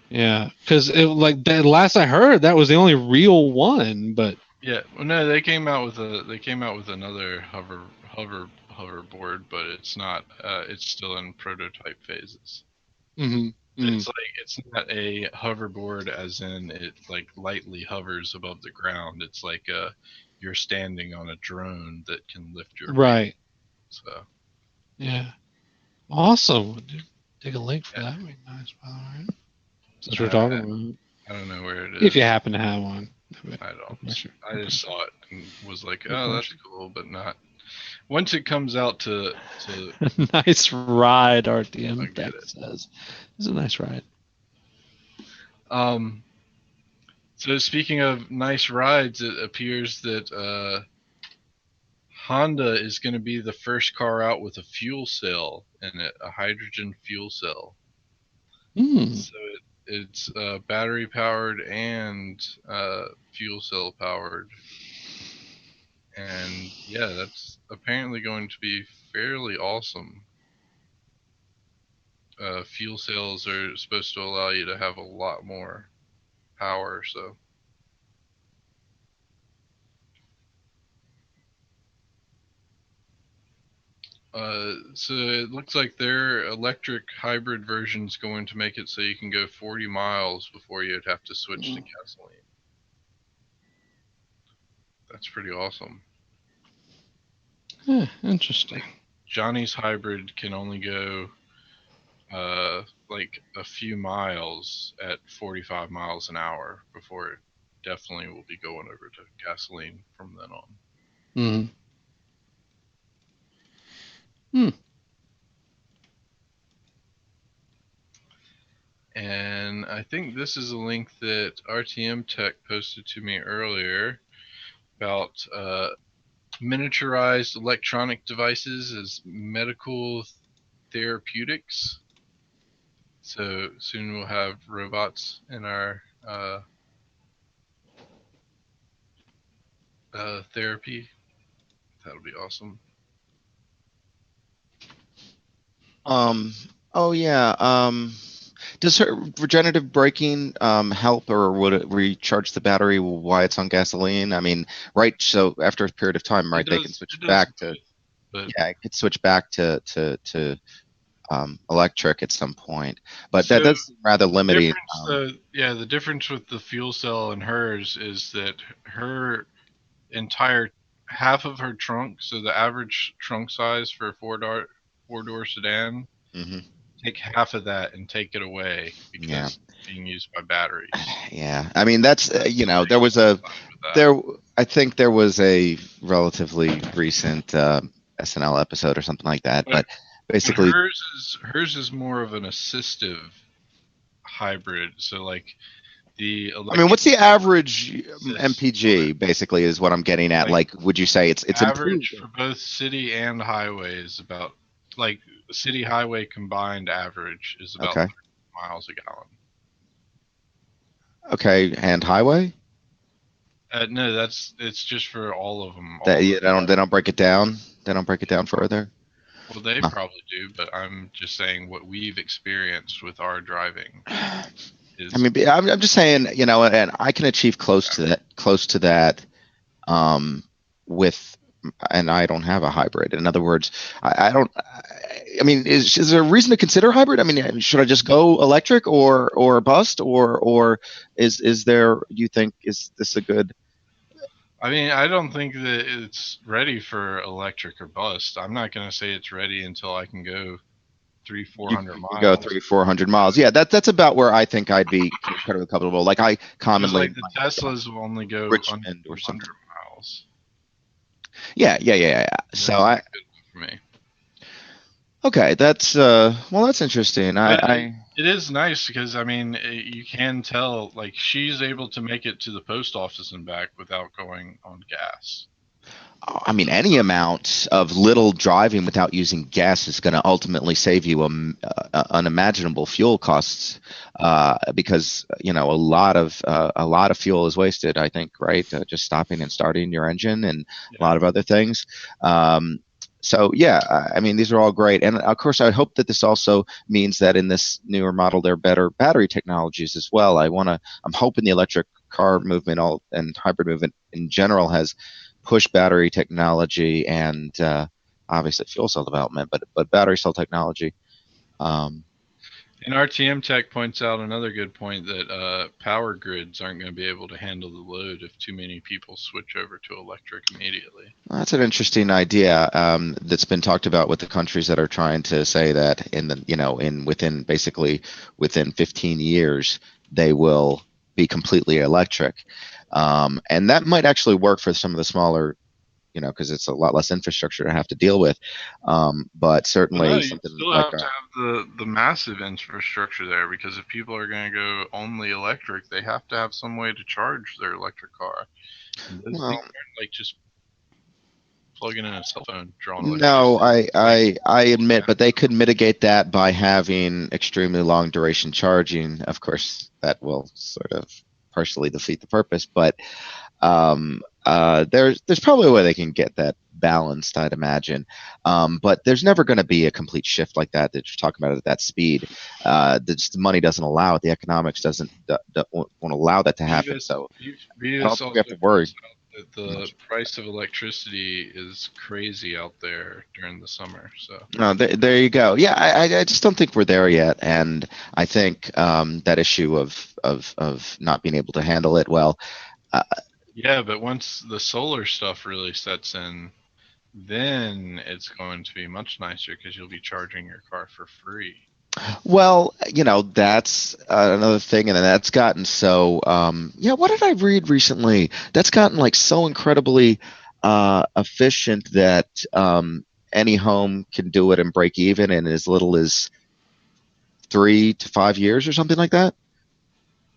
Yeah, because like the last I heard, that was the only real one. But yeah, well, no, they came out with another hoverboard, but it's not. It's still in prototype phases. Mm-hmm. It's like it's not a hoverboard as in it like lightly hovers above the ground. It's like you're standing on a drone that can lift your right. So yeah, awesome. Take a link for that. Would be nice, by the way. Since we're talking about. I don't know where it is. If you happen to have one. I don't. I just saw it and was like, oh, that's cool, but not. Once it comes out to nice ride, RTM Tech says. It's a nice ride. So speaking of nice rides, it appears that Honda is going to be the first car out with a fuel cell in it, a hydrogen fuel cell. So It's battery powered and fuel cell powered. And yeah, that's apparently going to be fairly awesome. Fuel cells are supposed to allow you to have a lot more power, so. So it looks like their electric hybrid version is going to make it so you can go 40 miles before you'd have to switch to gasoline. That's pretty awesome. Interesting. Johnny's hybrid can only go like a few miles at 45 miles an hour before it definitely will be going over to gasoline from then on. Hmm. And I think this is a link that RTM Tech posted to me earlier about miniaturized electronic devices as medical therapeutics. So soon we'll have robots in our therapy. That'll be awesome. Oh yeah. Does her regenerative braking help, or would it recharge the battery while it's on gasoline? I mean, right? So after a period of time, right, they can switch back to. But Yeah, it could switch back to electric at some point, but so that does seem rather limiting. the difference with the fuel cell and hers is that her entire half of her trunk, so the average trunk size for a four-door sedan, Mhm. take half of that and take it away because Yeah. it's being used by batteries. Yeah, I mean that's there was I think there was a relatively recent SNL episode or something like that, but basically hers is more of an assistive hybrid. So like the I mean, what's the average assist MPG? Basically, is what I'm getting at. Like, would you say it's average improved? for both city and highway is about like city highway combined average is about Okay. 30 miles a gallon. Okay, and highway? No, it's just for all of them. That yeah, they don't break it down. They don't break it down further. Well, they Huh. probably do, but I'm just saying what we've experienced with our driving. I mean, I'm just saying, and I can achieve close to that, with, and I don't have a hybrid. In other words, I don't. I mean, is there a reason to consider hybrid? I mean, should I just go electric or bust, or is there? You think is this a good? I mean, I don't think that it's ready for electric or bust. I'm not going to say it's ready until I can go 300-400 You go miles. 300-400 miles. Yeah, that's about where I think I'd be incredibly comfortable. Like I commonly Like the Teslas will only go under Richmond or 200 something. miles. Yeah. So That's good for me. Okay, that's that's interesting. It is nice because I mean you can tell like she's able to make it to the post office and back without going on gas. I mean, any amount of little driving without using gas is going to ultimately save you unimaginable fuel costs, because a lot of fuel is wasted. I think, right? Just stopping and starting your engine and a lot of other things. So yeah, I mean, these are all great, and of course, I hope that this also means that in this newer model, there are better battery technologies as well. I'm hoping the electric car movement and hybrid movement in general has push battery technology and obviously fuel cell development, but battery cell technology. And RTM Tech points out another good point that power grids aren't going to be able to handle the load if too many people switch over to electric immediately. That's an interesting idea that's been talked about with the countries that are trying to say that within 15 years they will be completely electric, and that might actually work for some of the smaller, because it's a lot less infrastructure to have to deal with. But certainly No, you something still like have to have the massive infrastructure there because if people are going to go only electric, they have to have some way to charge their electric car. And those things aren't like just plugging in a cell phone, drawing No, electricity. I admit, but they could mitigate that by having extremely long duration charging. Of course, that will sort of partially defeat the purpose, but there's probably a way they can get that balanced, I'd imagine. But there's never going to be a complete shift like that you're talking about at that speed. The money doesn't allow it. The economics won't allow that to happen. So I don't Beavis think we also have to worry. points out that the price of electricity is crazy out there during the summer. So No, there you go. Yeah, I just don't think we're there yet, and I think that issue of not being able to handle it well. Uh, yeah, but once the solar stuff really sets in, then it's going to be much nicer because you'll be charging your car for free. Well, that's another thing, and that's gotten so. Yeah, what did I read recently? That's gotten like so incredibly efficient that any home can do it and break even in as little as 3 to 5 years or something like that.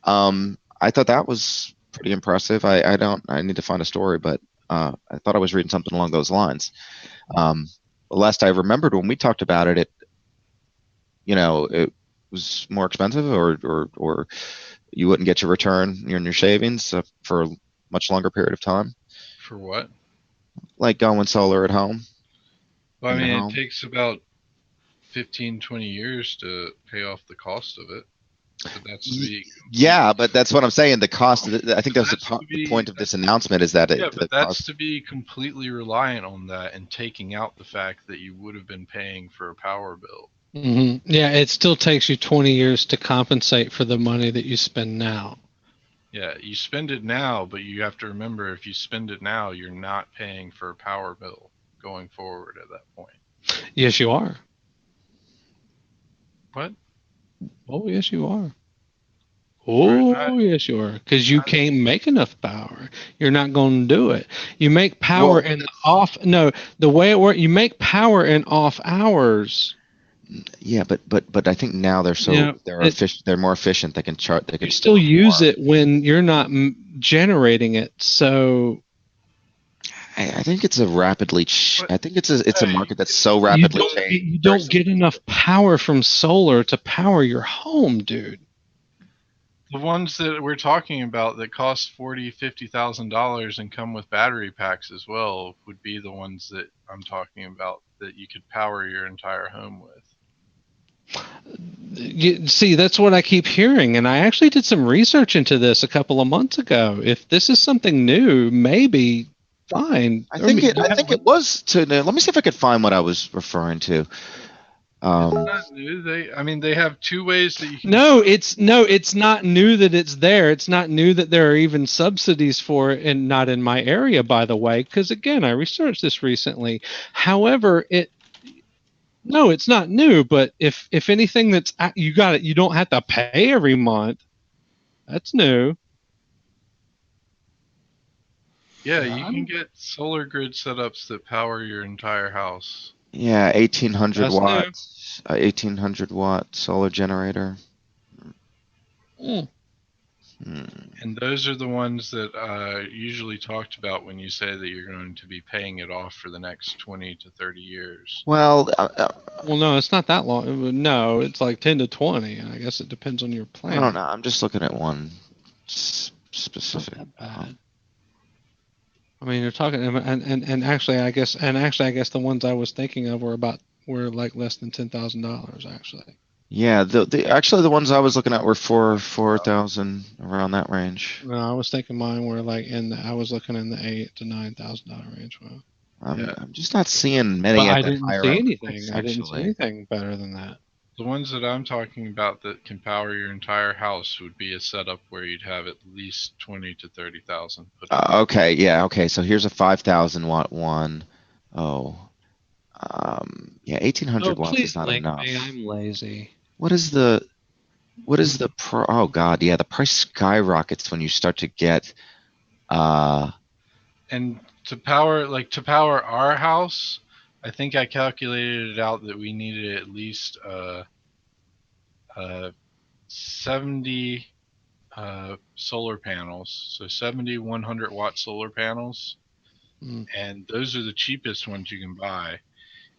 I thought that was pretty impressive. I don't. I need to find a story, but I thought I was reading something along those lines. Um, the last I remembered when we talked about it, it was more expensive, or you wouldn't get your return in your savings for a much longer period of time, For what? like going solar at home. Well, I in your mean, it home. takes about 15, 20 years to pay off the cost of it. But that's to be Yeah, but that's what I'm saying. The cost. I think that was that's to the be point of this announcement is that yeah, the but that's cost. to be completely reliant on that and taking out the fact that you would have been paying for a power bill. Yeah, it still takes you 20 years to compensate for the money that you spend now. Yeah, you spend it now, but you have to remember if you spend it now, you're not paying for a power bill going forward at that point. Yes, you are. What? Oh, yes, you are. Oh, yes, you are. Because you can't make enough power. You're not going to do it. You make power Well, in off. No, the way it works, you make power in off hours. yeah, but I think now they're efficient. They're more efficient. They can chart. They You can still store use more. it when you're not generating it. So I think it's a rapidly. I think it's a Hey, market that's so you rapidly don't changing. you don't get enough power from solar to power your home, dude. the ones that we're talking about that cost $40,000-$50,000 and come with battery packs as well would be the ones that I'm talking about that you could power your entire home with. You see, that's what I keep hearing, and I actually did some research into this a couple of months ago. If this is something new, maybe fine. I think it was to. Let me see if I could find what I was referring to. It's not new. They have two ways that you can. No, it's not new that it's there. It's not new that there are even subsidies for it, and not in my area, by the way. Because again, I researched this recently. However, no, it's not new. But if anything, you got it. You don't have to pay every month. That's new. Yeah, you can get solar grid setups that power your entire house. Yeah, 1800 That's new. watts. 1800-watt solar generator. Mm. And those are the ones that usually talked about when you say that you're going to be paying it off for the next 20 to 30 years. Well, Well, no, it's not that long. No, it's like 10 to 20. I guess it depends on your plan. I don't know. I'm just looking at one specific. Not that bad. I mean, you're talking, and actually, I guess the ones I was thinking of were like less than $10,000 actually. Yeah, actually the ones I was looking at were 4,000 around that range. No, I was thinking mine were like I was looking in the $8,000 to $9,000 range. Well, I'm just not seeing many but at I that didn't higher see end anything. price, I didn't see actually. anything better than that. The ones that I'm talking about that can power your entire house would be a setup where you'd have at least 20 to 30,000 put in. Okay, yeah, okay. So here's a 5,000-watt one. Oh, yeah, 1,800 watts Please is not link enough. me. I'm lazy. What is the pro? Oh God, yeah, the price skyrockets when you start to get. And to power our house, I think I calculated it out that we needed at least 70 solar panels. So 70 100-watt solar panels and those are the cheapest ones you can buy.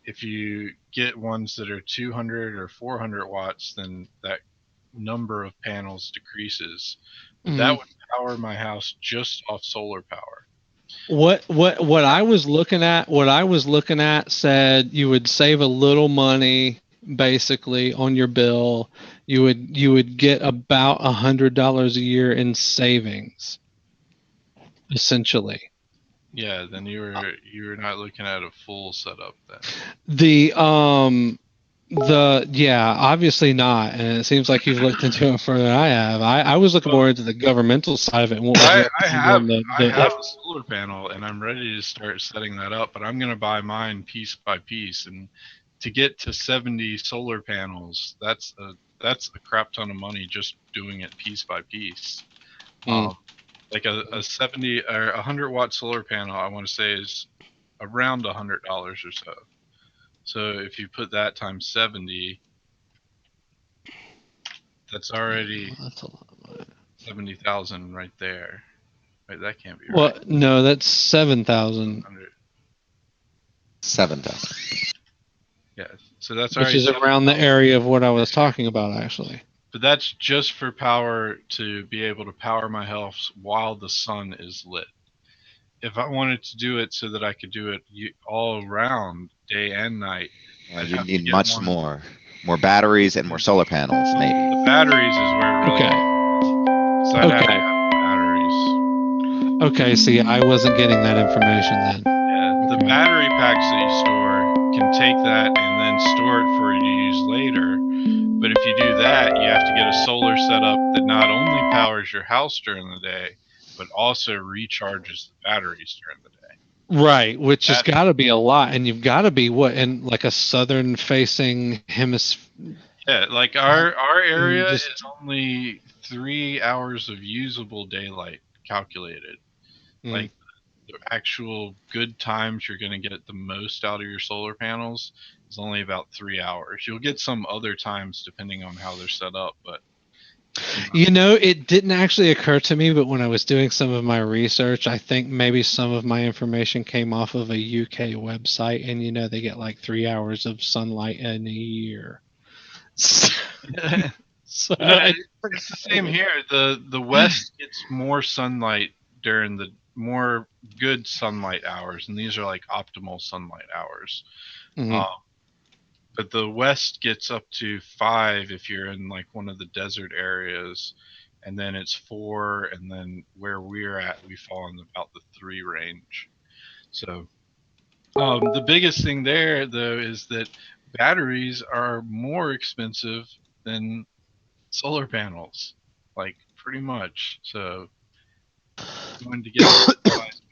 If you get ones that are 200 or 400 watts, then that number of panels decreases. But that would power my house just off solar power. What I was looking at said you would save a little money basically on your bill. You would get about $100 a year in savings, essentially. Yeah, then you're not looking at a full setup then. Obviously not, and it seems like you've looked into it further than I have. I was looking more into the governmental side of it. And what was I recommended have a solar panel, and I'm ready to start setting that up, but I'm going to buy mine piece by piece, and to get to 70 solar panels, that's a crap ton of money just doing it piece by piece. Like a 70 or 100-watt solar panel, I want to say is around $100 or so. So if you put that times 70, that's already that's a lot of money. 70,000 right there. Wait, that can't be Well, right. no, that's 7,000. 7,000. Yeah, so that's Which already is around the area of what I was talking about, actually. But that's just for power to be able to power my house while the sun is lit. If I wanted to do it so that I could do it all around, day and night, You need much more batteries and more solar panels, maybe. The batteries is where it really so I'd have to have batteries. Okay, see, I wasn't getting that information then. Yeah, the battery packs that you store can take that and then store it for you to use later. But if you do that, you have to get a solar setup that not only powers your house during the day, but also recharges the batteries during the day. Right, which has got to be a lot, and you've got to be in like a southern-facing hemisphere. Yeah, like our area is only 3 hours of usable daylight calculated. Like the actual good times you're going to get the most out of your solar panels is only about 3 hours. You'll get some other times depending on how they're set up, but it didn't actually occur to me, but when I was doing some of my research, I think maybe some of my information came off of a UK website, and they get like 3 hours of sunlight in a year. So it's the same here. The West gets more sunlight during the more good sunlight hours, and these are like optimal sunlight hours. But the West gets up to 5 if you're in like one of the desert areas, and then it's 4, and then where we're at, we fall in about the 3 range. So the biggest thing there, though, is that batteries are more expensive than solar panels, like pretty much. So going to get a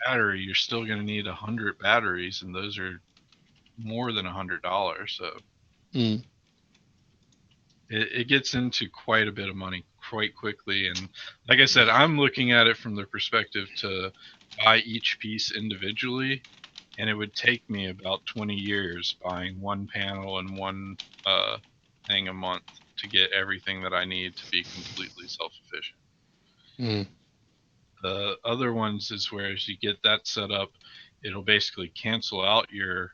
battery, you're still going to need 100 batteries, and those are more than $100. So it gets into quite a bit of money quite quickly. And like I said, I'm looking at it from the perspective to buy each piece individually, and it would take me about 20 years buying one panel and one thing a month to get everything that I need to be completely self-sufficient. The other ones is where as you get that set up, it'll basically cancel out your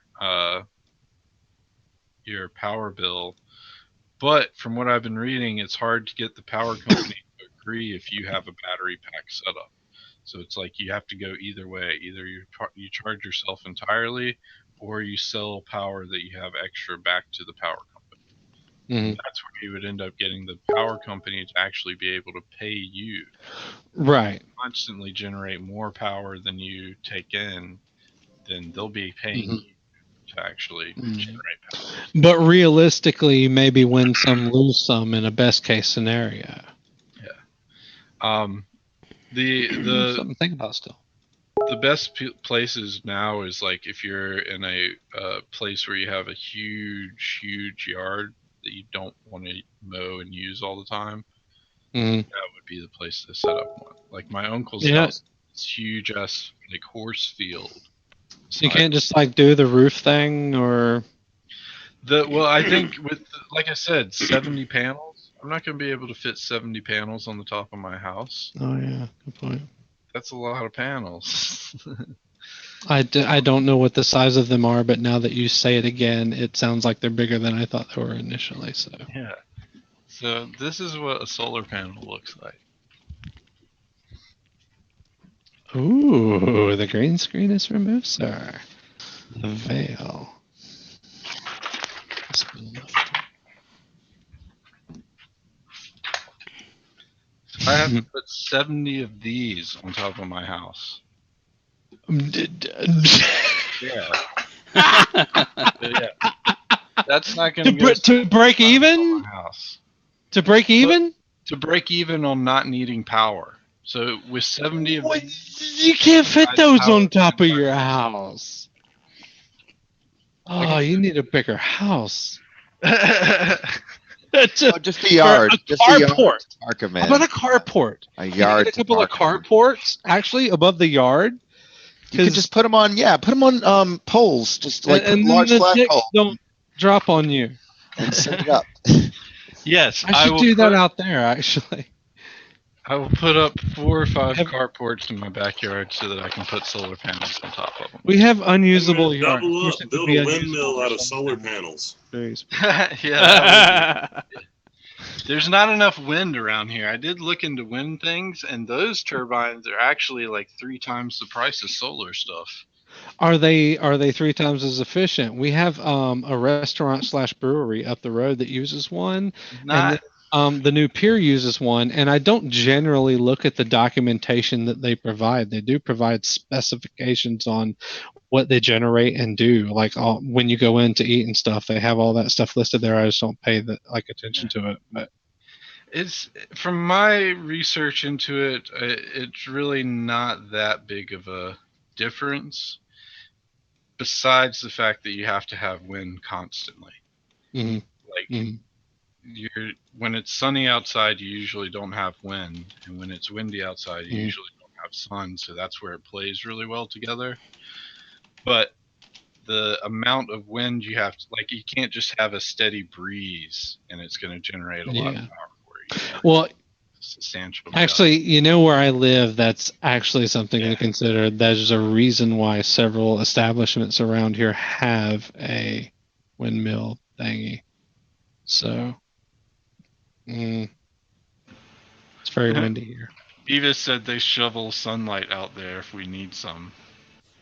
power bill. But from what I've been reading, it's hard to get the power company to agree if you have a battery pack set up. So it's like you have to go either way. Either you charge yourself entirely, or you sell power that you have extra back to the power company. And that's where you would end up getting the power company to actually be able to pay you. Right. Constantly generate more power than you take in, then they'll be paying you to actually generate power. But realistically, you maybe win some, lose some in a best case scenario. Yeah. The something to think about still. The best places now is like if you're in a place where you have a huge yard that you don't want to mow and use all the time. That would be the place to set up one. Like my uncle's house, it's huge ass like horse field. So you can't just like do the roof thing or. Well, I think with like I said, 70 panels. I'm not going to be able to fit 70 panels on the top of my house. Oh yeah, good point. That's a lot of panels. I don't know what the size of them are, but now that you say it again, it sounds like they're bigger than I thought they were initially. So Yeah. So this is what a solar panel looks like. ooh, the green screen is removed, sir. The veil. Has been lifted. I have to put 70 of these on top of my house. Yeah. That's not going to break even. my house. To break even. To break even on not needing power. So with 70 of these, you can't fit guys, those power on top of can your work. house. I Oh, can you need a bigger house. Just a yard. Just a yard carport. to park 'em How about a in. carport? A Can you yard get a to couple of park 'em in. carports actually above the yard? You could just put them on, put them on poles, just like and put then large the flag ticks poles don't drop on you. and send it up. Yes, I should do that out there actually. I will put up 4 or 5 Have- carports in my backyard so that I can put solar panels on top of them. We have unusable And yard. double Of course, up, it would build be a unusable windmill for out of solar solar panels. panels. Yeah, that would be. There's not enough wind around here. I did look into wind things, and those turbines are actually like 3 times the price of solar stuff. Are they 3 times as efficient? We have a restaurant / brewery up the road that uses one, Not and the new pier uses one. And I don't generally look at the documentation that they provide. They do provide specifications on what they generate and do. Like when you go in to eat and stuff, they have all that stuff listed there. I just don't pay attention to it. But it's from my research into it, it's really not that big of a difference. Besides the fact that you have to have wind constantly. mhm, Like mhm. when it's sunny outside, you usually don't have wind, and when it's windy outside, you usually don't have sun. So that's where it plays really well together. But the amount of wind you have to, like, you can't just have a steady breeze and it's going to generate a lot of Yeah. power for you. Well, Substantial. actually, where I live, that's actually something to consider. There's a reason why several establishments around here have a windmill thingy. So, it's very windy here. Beavis said they shovel sunlight out there if we need some.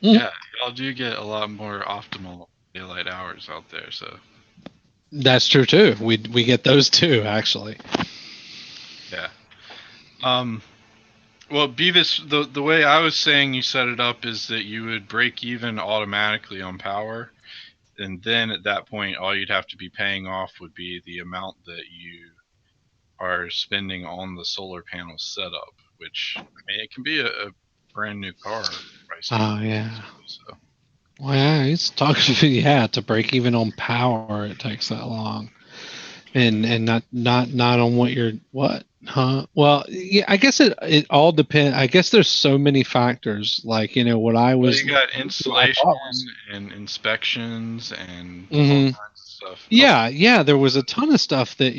Mm. Yeah, y'all do get a lot more optimal daylight hours out there, so. That's true too. We get those too, actually. Yeah. Well, Beavis, the way I was saying you set it up is that you would break even automatically on power, and then at that point, all you'd have to be paying off would be the amount that you are spending on the solar panel setup, which, I mean, it can be a brand new car price. Oh yeah. So. Well, yeah, he's talking. Yeah, to break even on power, it takes that long, and not on what, huh? Well, yeah, I guess it all depends. I guess there's so many factors. Like what I Well, was. you got I installation thought was- and inspections and all Mhm. kinds of stuff. Yeah, there was a ton of stuff that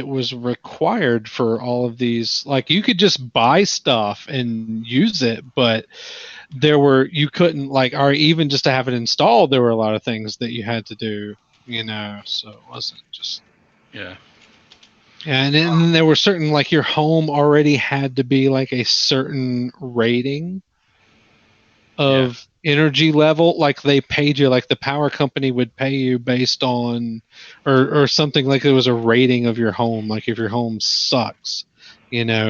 was required for all of these. Like you could just buy stuff and use it, but you couldn't or even just to have it installed, there were a lot of things that you had to do, so it wasn't just. Yeah. And then there were certain, like, your home already had to be like a certain rating of energy level. Like they paid you, like the power company would pay you based on, or something, like it was a rating of your home. Like if your home sucks,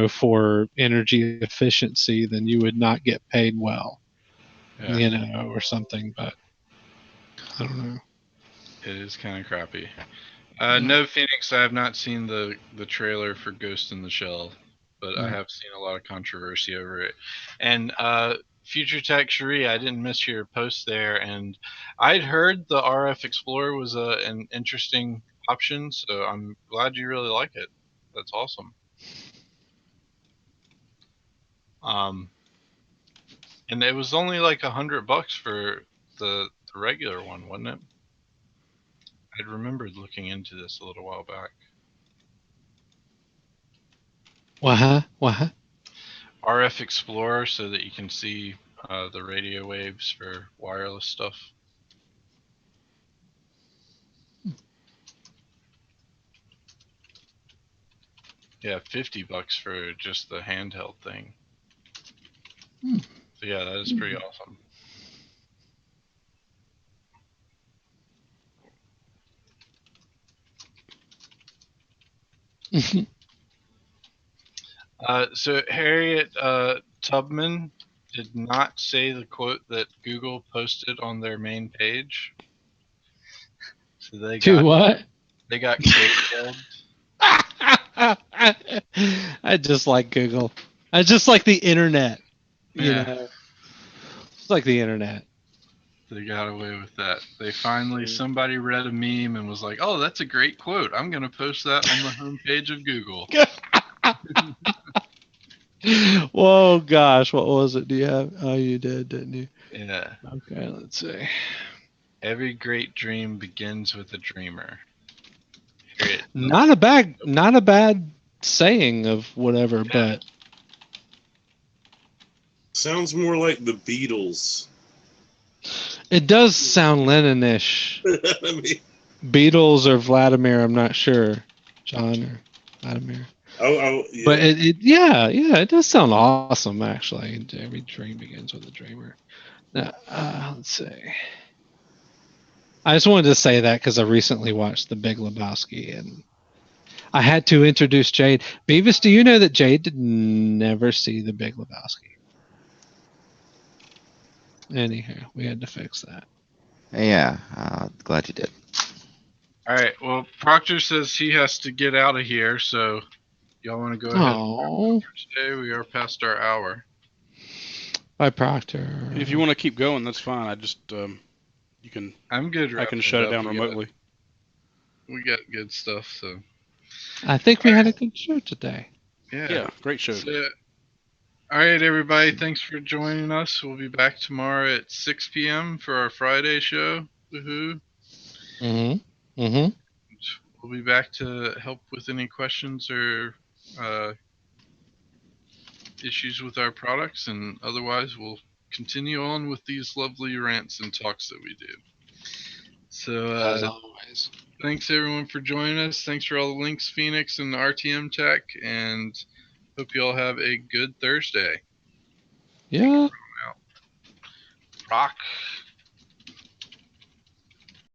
for energy efficiency, then you would not get paid well, or something. But I don't know. It is kind of crappy. No, Phoenix, I have not seen the trailer for Ghost in the Shell, but I have seen a lot of controversy over it. And Future Tech Cherie, I didn't miss your post there, and I'd heard the RF Explorer was an interesting option, so I'm glad you really like it. That's awesome. And it was only like $100 for the regular one, wasn't it? I'd remembered looking into this a little while back. What? RF Explorer, so that you can see the radio waves for wireless stuff. Yeah, $50 for just the handheld thing. So yeah, that is pretty awesome. So Harriet Tubman did not say the quote that Google posted on their main page. So they Do got what? they got quote I just like Google. I just like the internet. You Yeah. know, just like the internet. They got away with that. They finally, somebody read a meme and was like, "Oh, that's a great quote. I'm going to post that on the homepage of Google." Whoa, gosh, what was it? Do you have? Oh, you did, didn't you? Yeah. Okay, let's see. Every great dream begins with a dreamer. Harriet. Not a bad saying of whatever, but Sounds more like the Beatles. it does sound Lenin-ish. I mean, Beatles or Vladimir, I'm not sure. John or Vladimir. yeah. But it does sound awesome, actually. Every dream begins with a dreamer. Now, let's see. I just wanted to say that because I recently watched The Big Lebowski, and I had to introduce Jade. Beavis, do you know that Jade did never see The Big Lebowski? Anyhow, we had to fix that. Yeah, glad you did. All right. Well, Proctor says he has to get out of here, so y'all want to go ahead Oh, for today? We are past our hour. bye, Proctor. If you want to keep going, that's fine. I just you can. I'm good. I can wrapping shut it up. down remotely. We got good stuff. So I think we had a good show today. Yeah, great show. So, all right, everybody. Thanks for joining us. We'll be back tomorrow at 6 p.m. for our Friday show. Woohoo! We'll be back to help with any questions or issues with our products, and otherwise, we'll continue on with these lovely rants and talks that we do. So, As always. Thanks everyone for joining us. Thanks for all the links, Phoenix and RTM Tech, and hope you all have a good Thursday. Yeah. Rock.